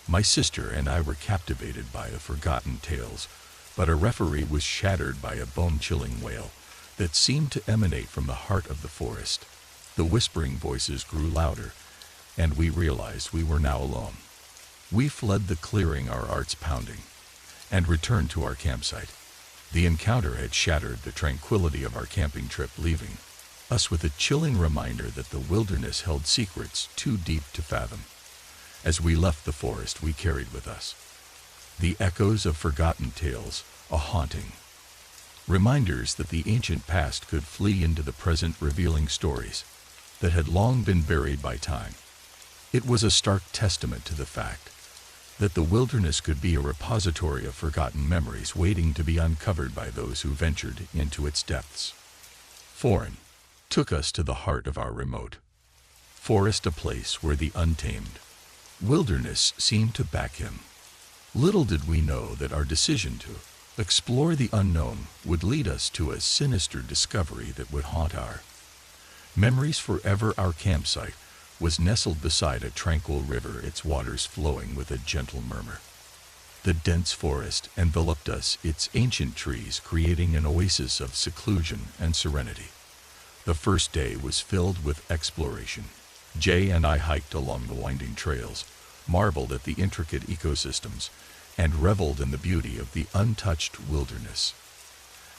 My sister and I were captivated by the forgotten tales, but our reverie was shattered by a bone-chilling wail that seemed to emanate from the heart of the forest. The whispering voices grew louder, and we realized we were now alone. We fled the clearing, our hearts pounding, and returned to our campsite. The encounter had shattered the tranquility of our camping trip, leaving us with a chilling reminder that the wilderness held secrets too deep to fathom. As we left the forest, we carried with us the echoes of forgotten tales, a haunting reminders that the ancient past could flee into the present, revealing stories that had long been buried by time. It was a stark testament to the fact that the wilderness could be a repository of forgotten memories waiting to be uncovered by those who ventured into its depths. Foreign took us to the heart of our remote forest, a place where the untamed wilderness seemed to back him. Little did we know that our decision to explore the unknown would lead us to a sinister discovery that would haunt our memories forever. Our campsite was nestled beside a tranquil river, its waters flowing with a gentle murmur. The dense forest enveloped us, its ancient trees creating an oasis of seclusion and serenity. The first day was filled with exploration. Jay and I hiked along the winding trails, marveled at the intricate ecosystems, and reveled in the beauty of the untouched wilderness.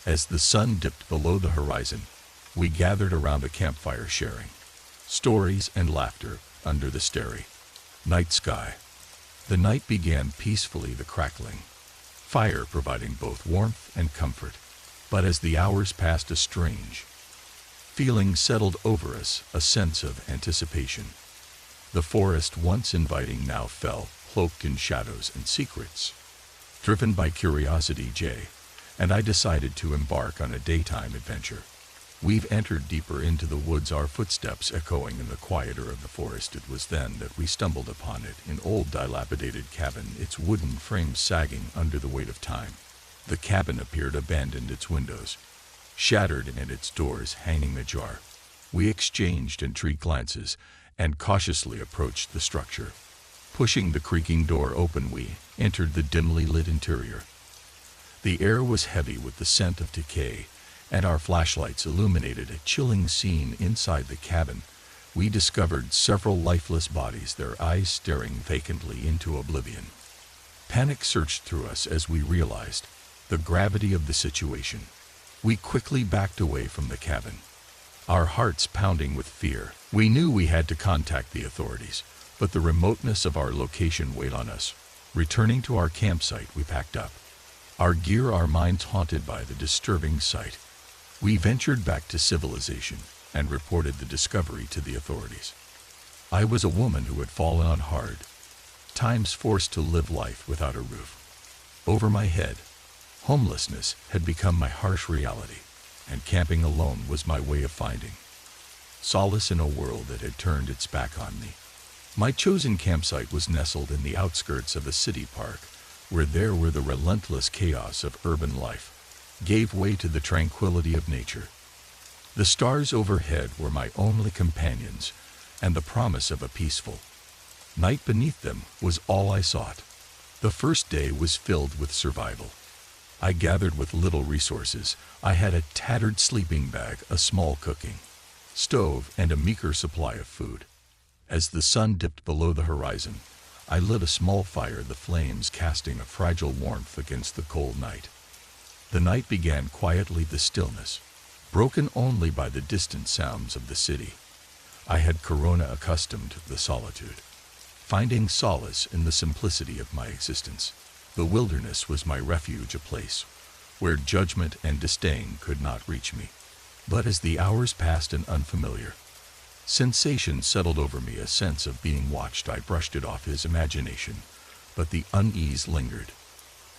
As the sun dipped below the horizon, we gathered around a campfire, sharing stories and laughter under the starry night sky. The night began peacefully, the crackling fire providing both warmth and comfort. But as the hours passed, a strange feeling settled over us, a sense of anticipation. The forest, once inviting, now felt cloaked in shadows and secrets. Driven by curiosity, Jay and I decided to embark on a daytime adventure. We've entered deeper into the woods, our footsteps echoing in the quieter of the forest. It was then that we stumbled upon it, an old dilapidated cabin, its wooden frame sagging under the weight of time. The cabin appeared abandoned, its windows shattered and its doors hanging ajar. We exchanged intrigued glances and cautiously approached the structure. Pushing the creaking door open, we entered the dimly lit interior. The air was heavy with the scent of decay, and our flashlights illuminated a chilling scene inside the cabin. We discovered several lifeless bodies, their eyes staring vacantly into oblivion. Panic surged through us as we realized the gravity of the situation. We quickly backed away from the cabin, our hearts pounding with fear. We knew we had to contact the authorities, but the remoteness of our location weighed on us. Returning to our campsite, we packed up our gear, our minds haunted by the disturbing sight. We ventured back to civilization and reported the discovery to the authorities. I was a woman who had fallen on hard times, forced to live life without a roof over my head. Homelessness had become my harsh reality, and camping alone was my way of finding solace in a world that had turned its back on me. My chosen campsite was nestled in the outskirts of a city park, where the relentless chaos of urban life gave way to the tranquility of nature. The stars overhead were my only companions, and the promise of a peaceful night beneath them was all I sought. The first day was filled with survival. I gathered with little resources. I had a tattered sleeping bag, a small cooking stove, and a meager supply of food. As the sun dipped below the horizon, I lit a small fire, the flames casting a fragile warmth against the cold night. The night began quietly, the stillness broken only by the distant sounds of the city. I had grown accustomed to the solitude, finding solace in the simplicity of my existence. The wilderness was my refuge, a place where judgment and disdain could not reach me. But as the hours passed, an unfamiliar sensation settled over me, a sense of being watched. I brushed it off his imagination, but the unease lingered.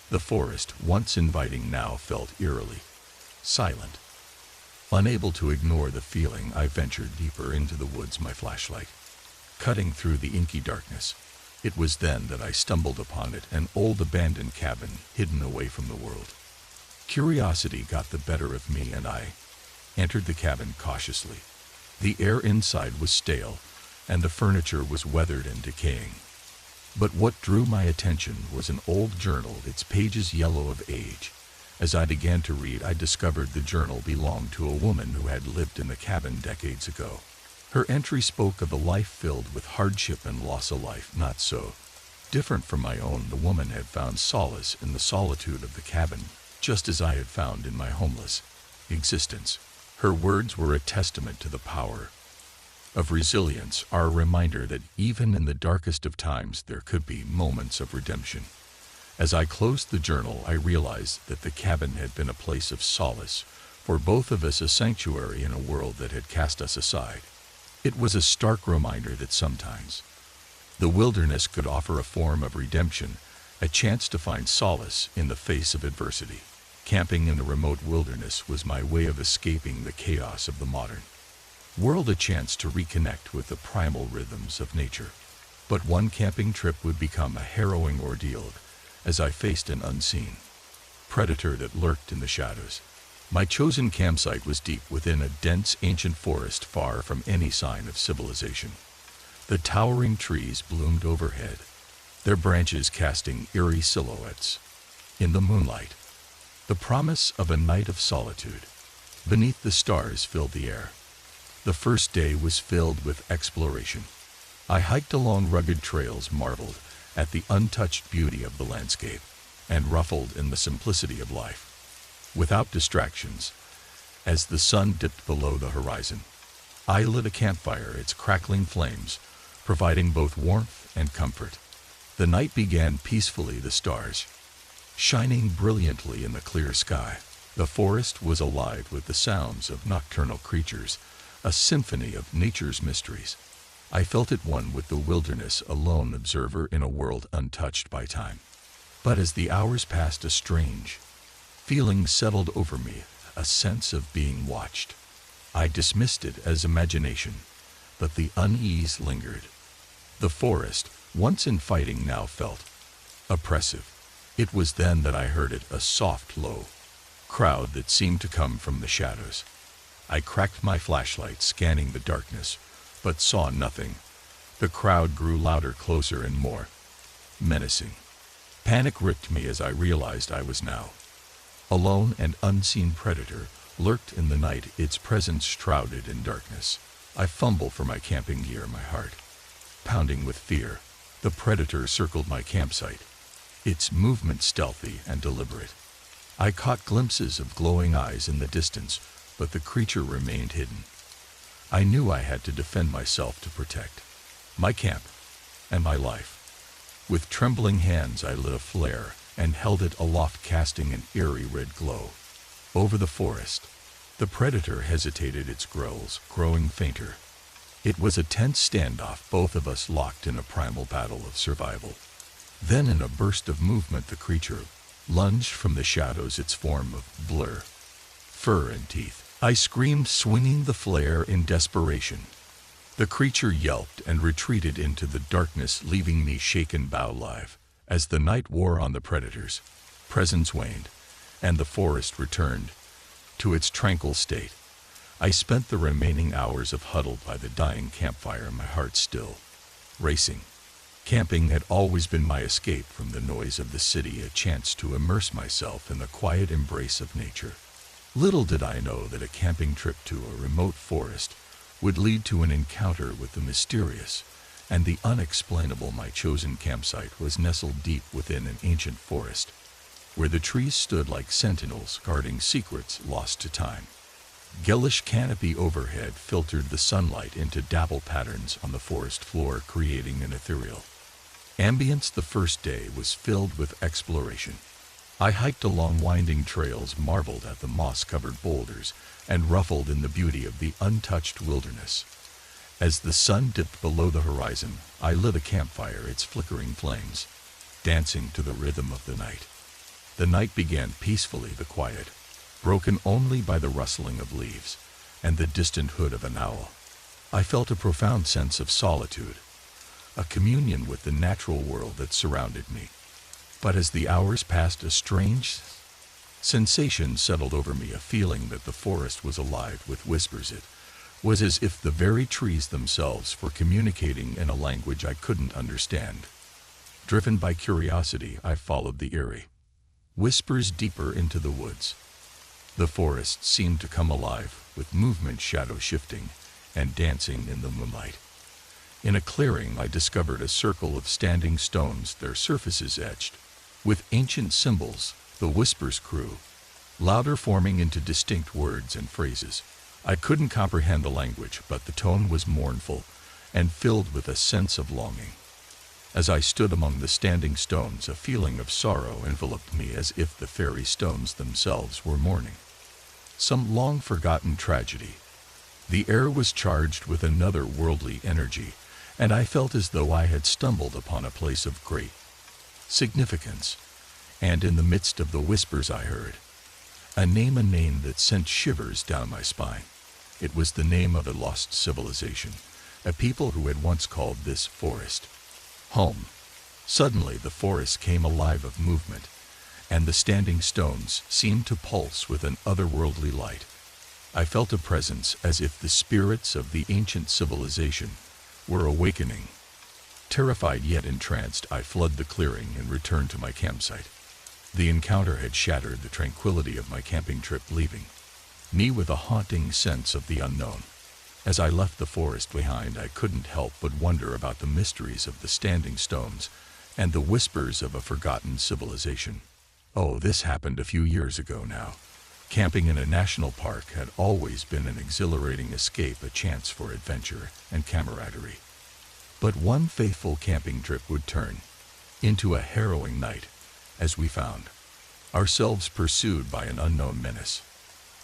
The forest, once inviting, now felt eerily silent. Unable to ignore the feeling, I ventured deeper into the woods, my flashlight cutting through the inky darkness. It was then that I stumbled upon it, an old abandoned cabin hidden away from the world. Curiosity got the better of me, and I entered the cabin cautiously. The air inside was stale, and the furniture was weathered and decaying. But what drew my attention was an old journal, its pages yellow of age. As I began to read, I discovered the journal belonged to a woman who had lived in the cabin decades ago. Her entry spoke of a life filled with hardship and loss, a life not so different from my own. The woman had found solace in the solitude of the cabin, just as I had found in my homeless existence. Her words were a testament to the power of resilience, are a reminder that even in the darkest of times there could be moments of redemption. As I closed the journal, I realized that the cabin had been a place of solace for both of us, a sanctuary in a world that had cast us aside. It was a stark reminder that sometimes the wilderness could offer a form of redemption, a chance to find solace in the face of adversity. Camping in the remote wilderness was my way of escaping the chaos of the modern world, a chance to reconnect with the primal rhythms of nature. But one camping trip would become a harrowing ordeal as I faced an unseen predator that lurked in the shadows. My chosen campsite was deep within a dense ancient forest, far from any sign of civilization. The towering trees bloomed overhead, their branches casting eerie silhouettes in the moonlight. The promise of a night of solitude beneath the stars filled the air. The first day was filled with exploration. I hiked along rugged trails, marveled at the untouched beauty of the landscape, and ruffled in the simplicity of life. Without distractions, as the sun dipped below the horizon, I lit a campfire, its crackling flames providing both warmth and comfort. The night began peacefully, the stars shining brilliantly in the clear sky. The forest was alive with the sounds of nocturnal creatures, a symphony of nature's mysteries. I felt at one with the wilderness, a lone observer in a world untouched by time. But as the hours passed, a strange feeling settled over me, a sense of being watched. I dismissed it as imagination, but the unease lingered. The forest, once inviting, now felt oppressive. It was then that I heard it, a soft, low crowd that seemed to come from the shadows. I cracked my flashlight, scanning the darkness, but saw nothing. The crowd grew louder, closer, and more menacing. Panic ripped me as I realized I was now alone. An unseen predator lurked in the night, its presence shrouded in darkness. I fumbled for my camping gear, my heart pounding with fear. The predator circled my campsite, its movement stealthy and deliberate. I caught glimpses of glowing eyes in the distance, but the creature remained hidden. I knew I had to defend myself, to protect my camp and my life. With trembling hands I lit a flare and held it aloft, casting an eerie red glow over the forest. The predator hesitated, its growls growing fainter. It was a tense standoff, both of us locked in a primal battle of survival. Then, in a burst of movement, the creature lunged from the shadows, its form of blur, fur and teeth. I screamed, swinging the flare in desperation. The creature yelped and retreated into the darkness, leaving me shaken, bow live. As the night wore on, the predator's presence waned, and the forest returned to its tranquil state. I spent the remaining hours of huddled by the dying campfire, my heart still racing. Camping had always been my escape from the noise of the city, a chance to immerse myself in the quiet embrace of nature. Little did I know that a camping trip to a remote forest would lead to an encounter with the mysterious and the unexplainable. My chosen campsite was nestled deep within an ancient forest, where the trees stood like sentinels guarding secrets lost to time. Gellish canopy overhead filtered the sunlight into dapple patterns on the forest floor, creating an ethereal ambience. The first day was filled with exploration. I hiked along winding trails, marveled at the moss-covered boulders, and ruffled in the beauty of the untouched wilderness. As the sun dipped below the horizon, I lit a campfire, its flickering flames dancing to the rhythm of the night. The night began peacefully, the quiet broken only by the rustling of leaves and the distant hoot of an owl. I felt a profound sense of solitude, a communion with the natural world that surrounded me. But as the hours passed, a strange sensation settled over me, a feeling that the forest was alive with whispers. It was as if the very trees themselves were communicating in a language I couldn't understand. Driven by curiosity, I followed the eerie whispers deeper into the woods. The forest seemed to come alive, with movement, shadow shifting, and dancing in the moonlight. In a clearing, I discovered a circle of standing stones, their surfaces etched with ancient symbols. The whispers grew louder, forming into distinct words and phrases. I couldn't comprehend the language, but the tone was mournful and filled with a sense of longing. As I stood among the standing stones, a feeling of sorrow enveloped me, as if the fairy stones themselves were mourning some long-forgotten tragedy. The air was charged with another worldly energy, and I felt as though I had stumbled upon a place of great significance. And in the midst of the whispers I heard a name that sent shivers down my spine. It was the name of a lost civilization, a people who had once called this forest home. Suddenly the forest came alive of movement, and the standing stones seemed to pulse with an otherworldly light. I felt a presence, as if the spirits of the ancient civilization were awakening. Terrified yet entranced, I fled the clearing and returned to my campsite. The encounter had shattered the tranquility of my camping trip, leaving me with a haunting sense of the unknown. As I left the forest behind, I couldn't help but wonder about the mysteries of the standing stones and the whispers of a forgotten civilization. Oh, this happened a few years ago now. Camping in a national park had always been an exhilarating escape, a chance for adventure and camaraderie. But one faithful camping trip would turn into a harrowing night, as we found ourselves pursued by an unknown menace.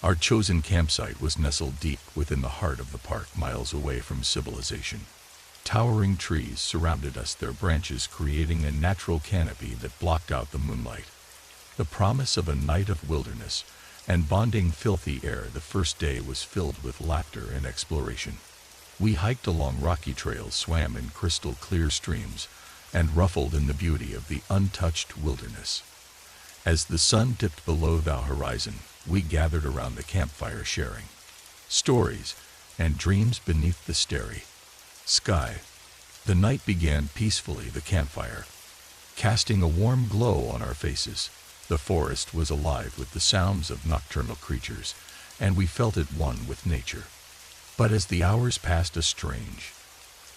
Our chosen campsite was nestled deep within the heart of the park, miles away from civilization. Towering trees surrounded us, their branches creating a natural canopy that blocked out the moonlight. The promise of a night of wilderness and bonding filthy air. The first day was filled with laughter and exploration. We hiked along rocky trails, swam in crystal clear streams, and ruffled in the beauty of the untouched wilderness. As the sun dipped below the horizon, we gathered around the campfire, sharing stories and dreams beneath the starry sky. The night began peacefully, the campfire casting a warm glow on our faces. The forest was alive with the sounds of nocturnal creatures, and we felt at one with nature. But as the hours passed, a strange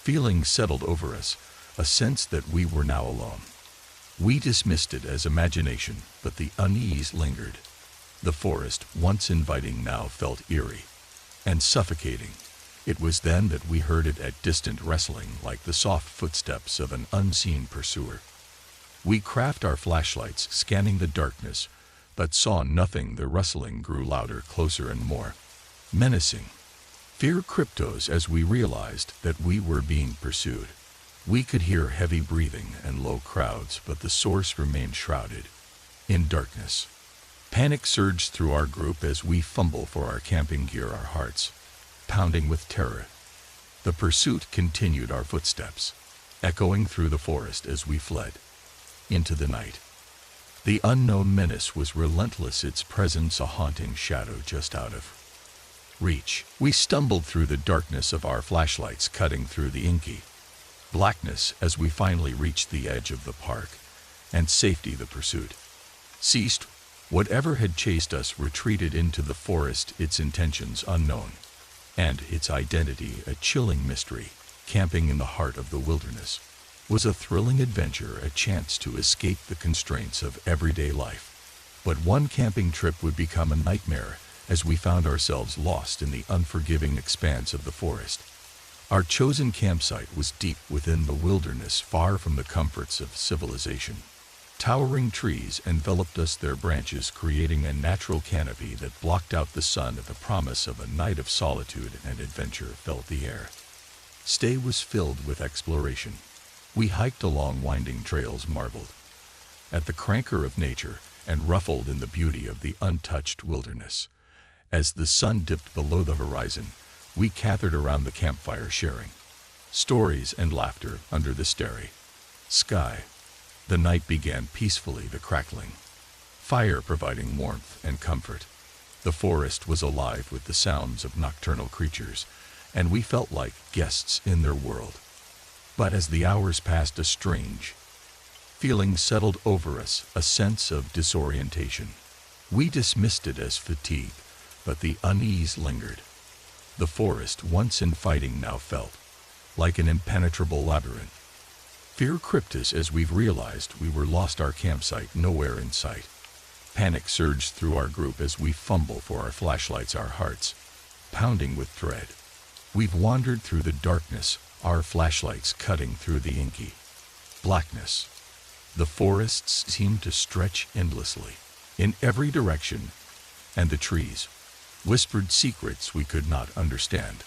feeling settled over us, a sense that we were now alone. We dismissed it as imagination, but the unease lingered. The forest, once inviting, now felt eerie and suffocating. It was then that we heard it, at distant wrestling, like the soft footsteps of an unseen pursuer. We craft our flashlights, scanning the darkness, but saw nothing. The rustling grew louder, closer, and more menacing. Fear gripped us as we realized that we were being pursued. We could hear heavy breathing and low crowds, but the source remained shrouded in darkness. Panic surged through our group as we fumbled for our camping gear, our hearts pounding with terror. The pursuit continued, our footsteps echoing through the forest as we fled into the night. The unknown menace was relentless, its presence a haunting shadow just out of reach. We stumbled through the darkness of our flashlights, cutting through the inky blackness as we finally reached the edge of the park and safety. The pursuit ceased. Whatever had chased us retreated into the forest, its intentions unknown, and its identity a chilling mystery. Camping in the heart of the wilderness was a thrilling adventure, a chance to escape the constraints of everyday life. But one camping trip would become a nightmare as we found ourselves lost in the unforgiving expanse of the forest. Our chosen campsite was deep within the wilderness, far from the comforts of civilization. Towering trees enveloped us, their branches creating a natural canopy that blocked out the sun. The promise of a night of solitude and adventure filled the air. Stay was filled with exploration. We hiked along winding trails, marveled at the crankle of nature, and ruffled in the beauty of the untouched wilderness. As the sun dipped below the horizon, we gathered around the campfire, sharing stories and laughter under the starry sky. The night began peacefully, the crackling fire providing warmth and comfort. The forest was alive with the sounds of nocturnal creatures, and we felt like guests in their world. But as the hours passed, a strange feeling settled over us, a sense of disorientation. We dismissed it as fatigue, but the unease lingered. The forest, once inviting, now felt like an impenetrable labyrinth. Fear gripped us as we realized we were lost, our campsite nowhere in sight. Panic surged through our group as we fumbled for our flashlights, our hearts pounding with dread. We've wandered through the darkness, our flashlights cutting through the inky blackness. The forests seemed to stretch endlessly in every direction, and the trees whispered secrets we could not understand.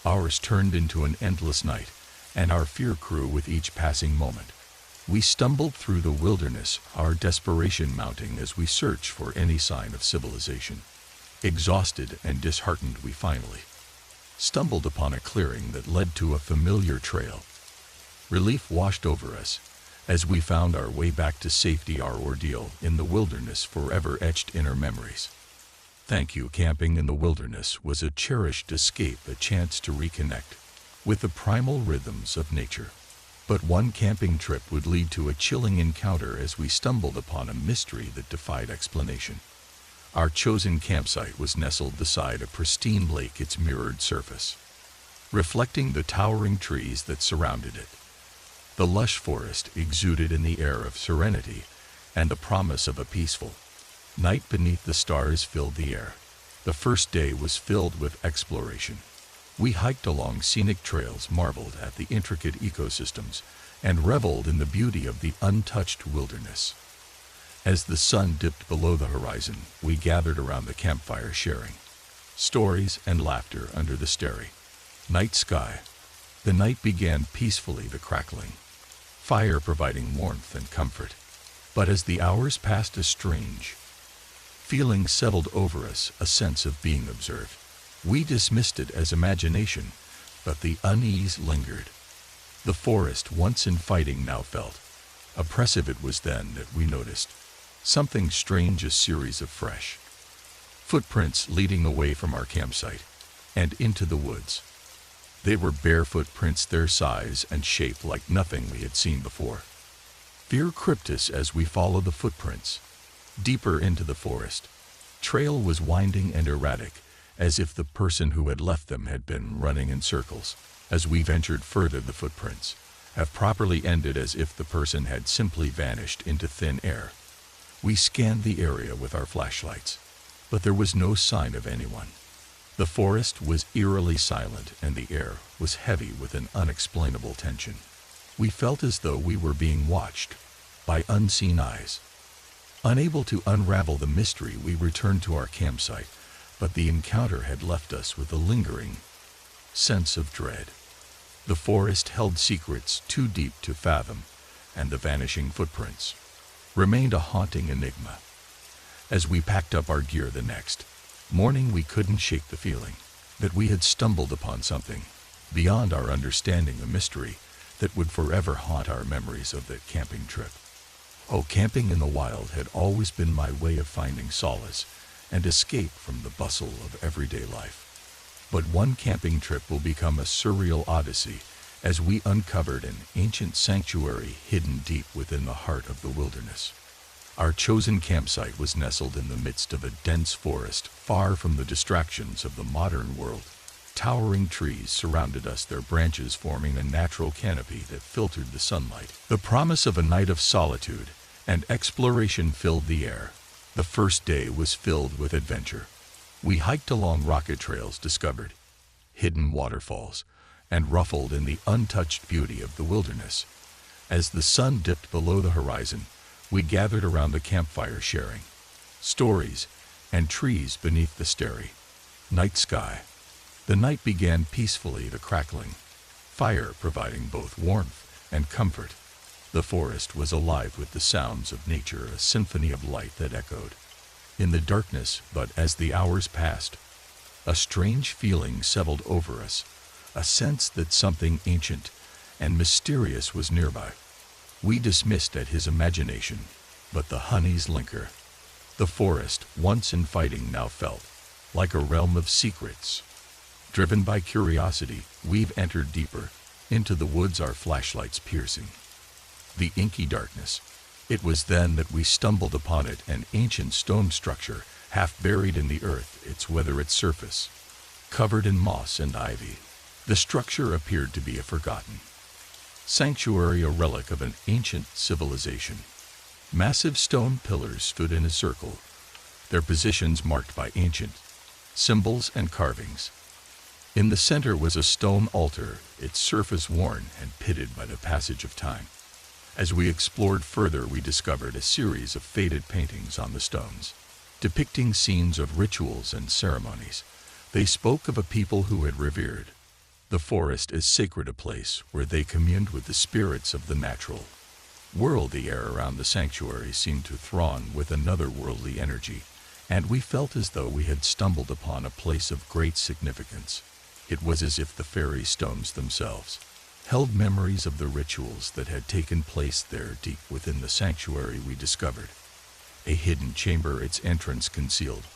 Ours turned into an endless night, and our fear grew with each passing moment. We stumbled through the wilderness, our desperation mounting as we searched for any sign of civilization. Exhausted and disheartened, we finally stumbled upon a clearing that led to a familiar trail. Relief washed over us as we found our way back to safety, our ordeal in the wilderness forever etched in our memories. Thank you. Camping in the wilderness was a cherished escape, a chance to reconnect with the primal rhythms of nature. But one camping trip would lead to a chilling encounter as we stumbled upon a mystery that defied explanation. Our chosen campsite was nestled beside a pristine lake, its mirrored surface reflecting the towering trees that surrounded it. The lush forest exuded in the air of serenity, and the promise of a peaceful night beneath the stars filled the air. The first day was filled with exploration. We hiked along scenic trails, marveled at the intricate ecosystems, and reveled in the beauty of the untouched wilderness. As the sun dipped below the horizon, we gathered around the campfire sharing stories and laughter under the starry night sky. The night began peacefully, the crackling fire providing warmth and comfort. But as the hours passed, a strange feeling settled over us, a sense of being observed. We dismissed it as imagination, but the unease lingered. The forest, once inviting, now felt oppressive. It was then that we noticed something strange, a series of fresh footprints leading away from our campsite and into the woods. They were bare footprints, their size and shape like nothing we had seen before. Fear gripped us as we followed the footprints deeper into the forest. Trail was winding and erratic, as if the person who had left them had been running in circles. As we ventured further, the footprints have properly ended, as if the person had simply vanished into thin air. We scanned the area with our flashlights, but there was no sign of anyone. The forest was eerily silent, and the air was heavy with an unexplainable tension. We felt as though we were being watched by unseen eyes. Unable to unravel the mystery, we returned to our campsite, but the encounter had left us with a lingering sense of dread. The forest held secrets too deep to fathom, and the vanishing footprints remained a haunting enigma. As we packed up our gear the next morning, we couldn't shake the feeling that we had stumbled upon something beyond our understanding, a mystery that would forever haunt our memories of that camping trip. Oh, camping in the wild had always been my way of finding solace and escape from the bustle of everyday life. But one camping trip will become a surreal odyssey as we uncovered an ancient sanctuary hidden deep within the heart of the wilderness. Our chosen campsite was nestled in the midst of a dense forest, far from the distractions of the modern world. Towering trees surrounded us, their branches forming a natural canopy that filtered the sunlight. The promise of a night of solitude and exploration filled the air. The first day was filled with adventure. We hiked along rocket trails, discovered hidden waterfalls, and ruffled in the untouched beauty of the wilderness. As the sun dipped below the horizon, we gathered around the campfire sharing stories and trees beneath the starry night sky. The night began peacefully, the crackling fire providing both warmth and comfort. The forest was alive with the sounds of nature, a symphony of light that echoed in the darkness. But as the hours passed, a strange feeling settled over us, a sense that something ancient and mysterious was nearby. We dismissed at his imagination, but the honeys linger. The forest, once inviting, now felt like a realm of secrets. Driven by curiosity, we've entered deeper into the woods, our flashlights piercing the inky darkness. It was then that we stumbled upon it, an ancient stone structure, half buried in the earth, its weathered surface covered in moss and ivy. The structure appeared to be a forgotten sanctuary, a relic of an ancient civilization. Massive stone pillars stood in a circle, their positions marked by ancient symbols and carvings. In the center was a stone altar, its surface worn and pitted by the passage of time. As we explored further, we discovered a series of faded paintings on the stones, depicting scenes of rituals and ceremonies. They spoke of a people who had revered the forest as sacred, a place where they communed with the spirits of the natural world. The air around the sanctuary seemed to throng with another worldly energy, and we felt as though we had stumbled upon a place of great significance. It was as if the fairy stones themselves held memories of the rituals that had taken place there. Deep within the sanctuary, we discovered a hidden chamber, its entrance concealed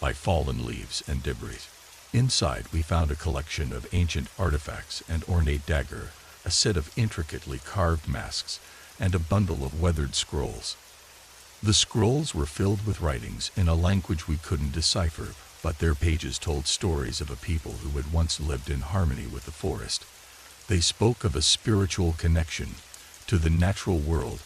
by fallen leaves and debris. Inside, we found a collection of ancient artifacts, an ornate dagger, a set of intricately carved masks, and a bundle of weathered scrolls. The scrolls were filled with writings in a language we couldn't decipher, but their pages told stories of a people who had once lived in harmony with the forest. They spoke of a spiritual connection to the natural world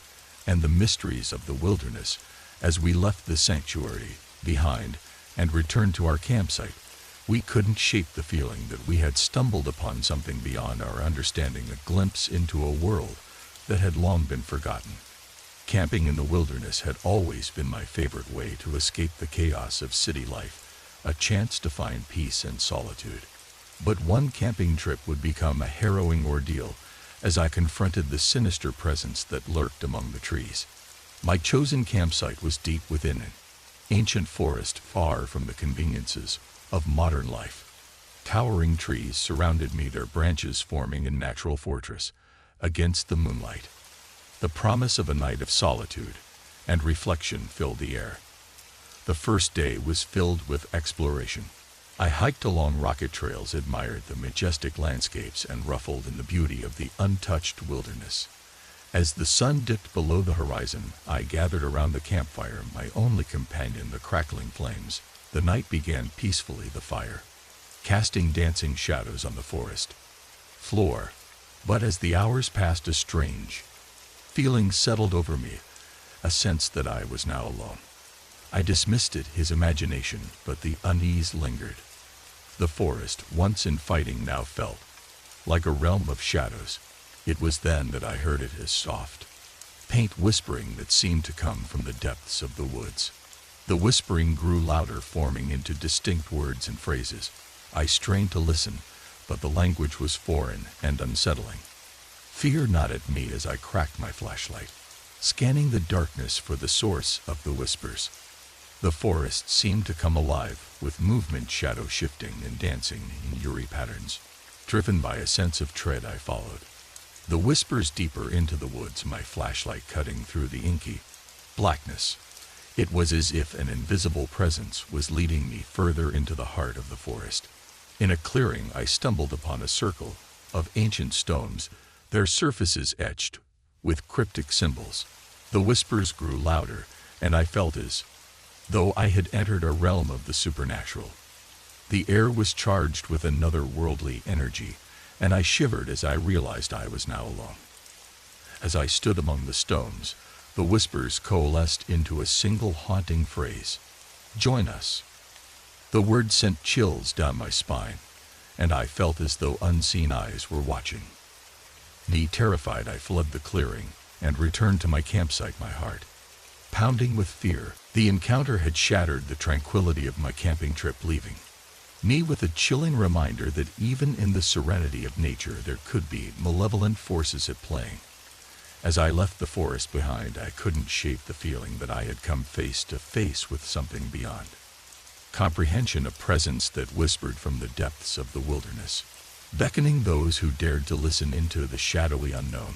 and the mysteries of the wilderness. As we left the sanctuary behind and returned to our campsite, we couldn't shake the feeling that we had stumbled upon something beyond our understanding, a glimpse into a world that had long been forgotten. Camping in the wilderness had always been my favorite way to escape the chaos of city life, a chance to find peace and solitude. But one camping trip would become a harrowing ordeal as I confronted the sinister presence that lurked among the trees. My chosen campsite was deep within an ancient forest far from the conveniences of modern life. Towering trees surrounded me, their branches forming a natural fortress against the moonlight. The promise of a night of solitude and reflection filled the air. The first day was filled with exploration. I hiked along rocket trails, admired the majestic landscapes, and reveled in the beauty of the untouched wilderness. As the sun dipped below the horizon, I gathered around the campfire, my only companion, the crackling flames. The night began peacefully, the fire casting dancing shadows on the forest floor. But as the hours passed, a strange feeling settled over me, a sense that I was now alone. I dismissed it, his imagination, but the unease lingered. The forest, once inviting, now felt like a realm of shadows. It was then that I heard it, as soft, faint whispering that seemed to come from the depths of the woods. The whispering grew louder, forming into distinct words and phrases. I strained to listen, but the language was foreign and unsettling. Fear nodded at me as I cracked my flashlight, scanning the darkness for the source of the whispers. The forest seemed to come alive, with movement, shadow shifting and dancing in eerie patterns. Driven by a sense of dread, I followed the whispers deeper into the woods, my flashlight cutting through the inky blackness. It was as if an invisible presence was leading me further into the heart of the forest. In a clearing, I stumbled upon a circle of ancient stones, their surfaces etched with cryptic symbols. The whispers grew louder, and I felt as though I had entered a realm of the supernatural. The air was charged with another worldly energy, and I shivered as I realized I was now alone. As I stood among the stones, the whispers coalesced into a single haunting phrase: "Join us." The word sent chills down my spine, and I felt as though unseen eyes were watching me. Terrified, I fled the clearing and returned to my campsite, my heart pounding with fear. The encounter had shattered the tranquility of my camping trip, leaving me with a chilling reminder that even in the serenity of nature there could be malevolent forces at play. As I left the forest behind, I couldn't shake the feeling that I had come face to face with something beyond comprehension, a presence that whispered from the depths of the wilderness, beckoning those who dared to listen into the shadowy unknown.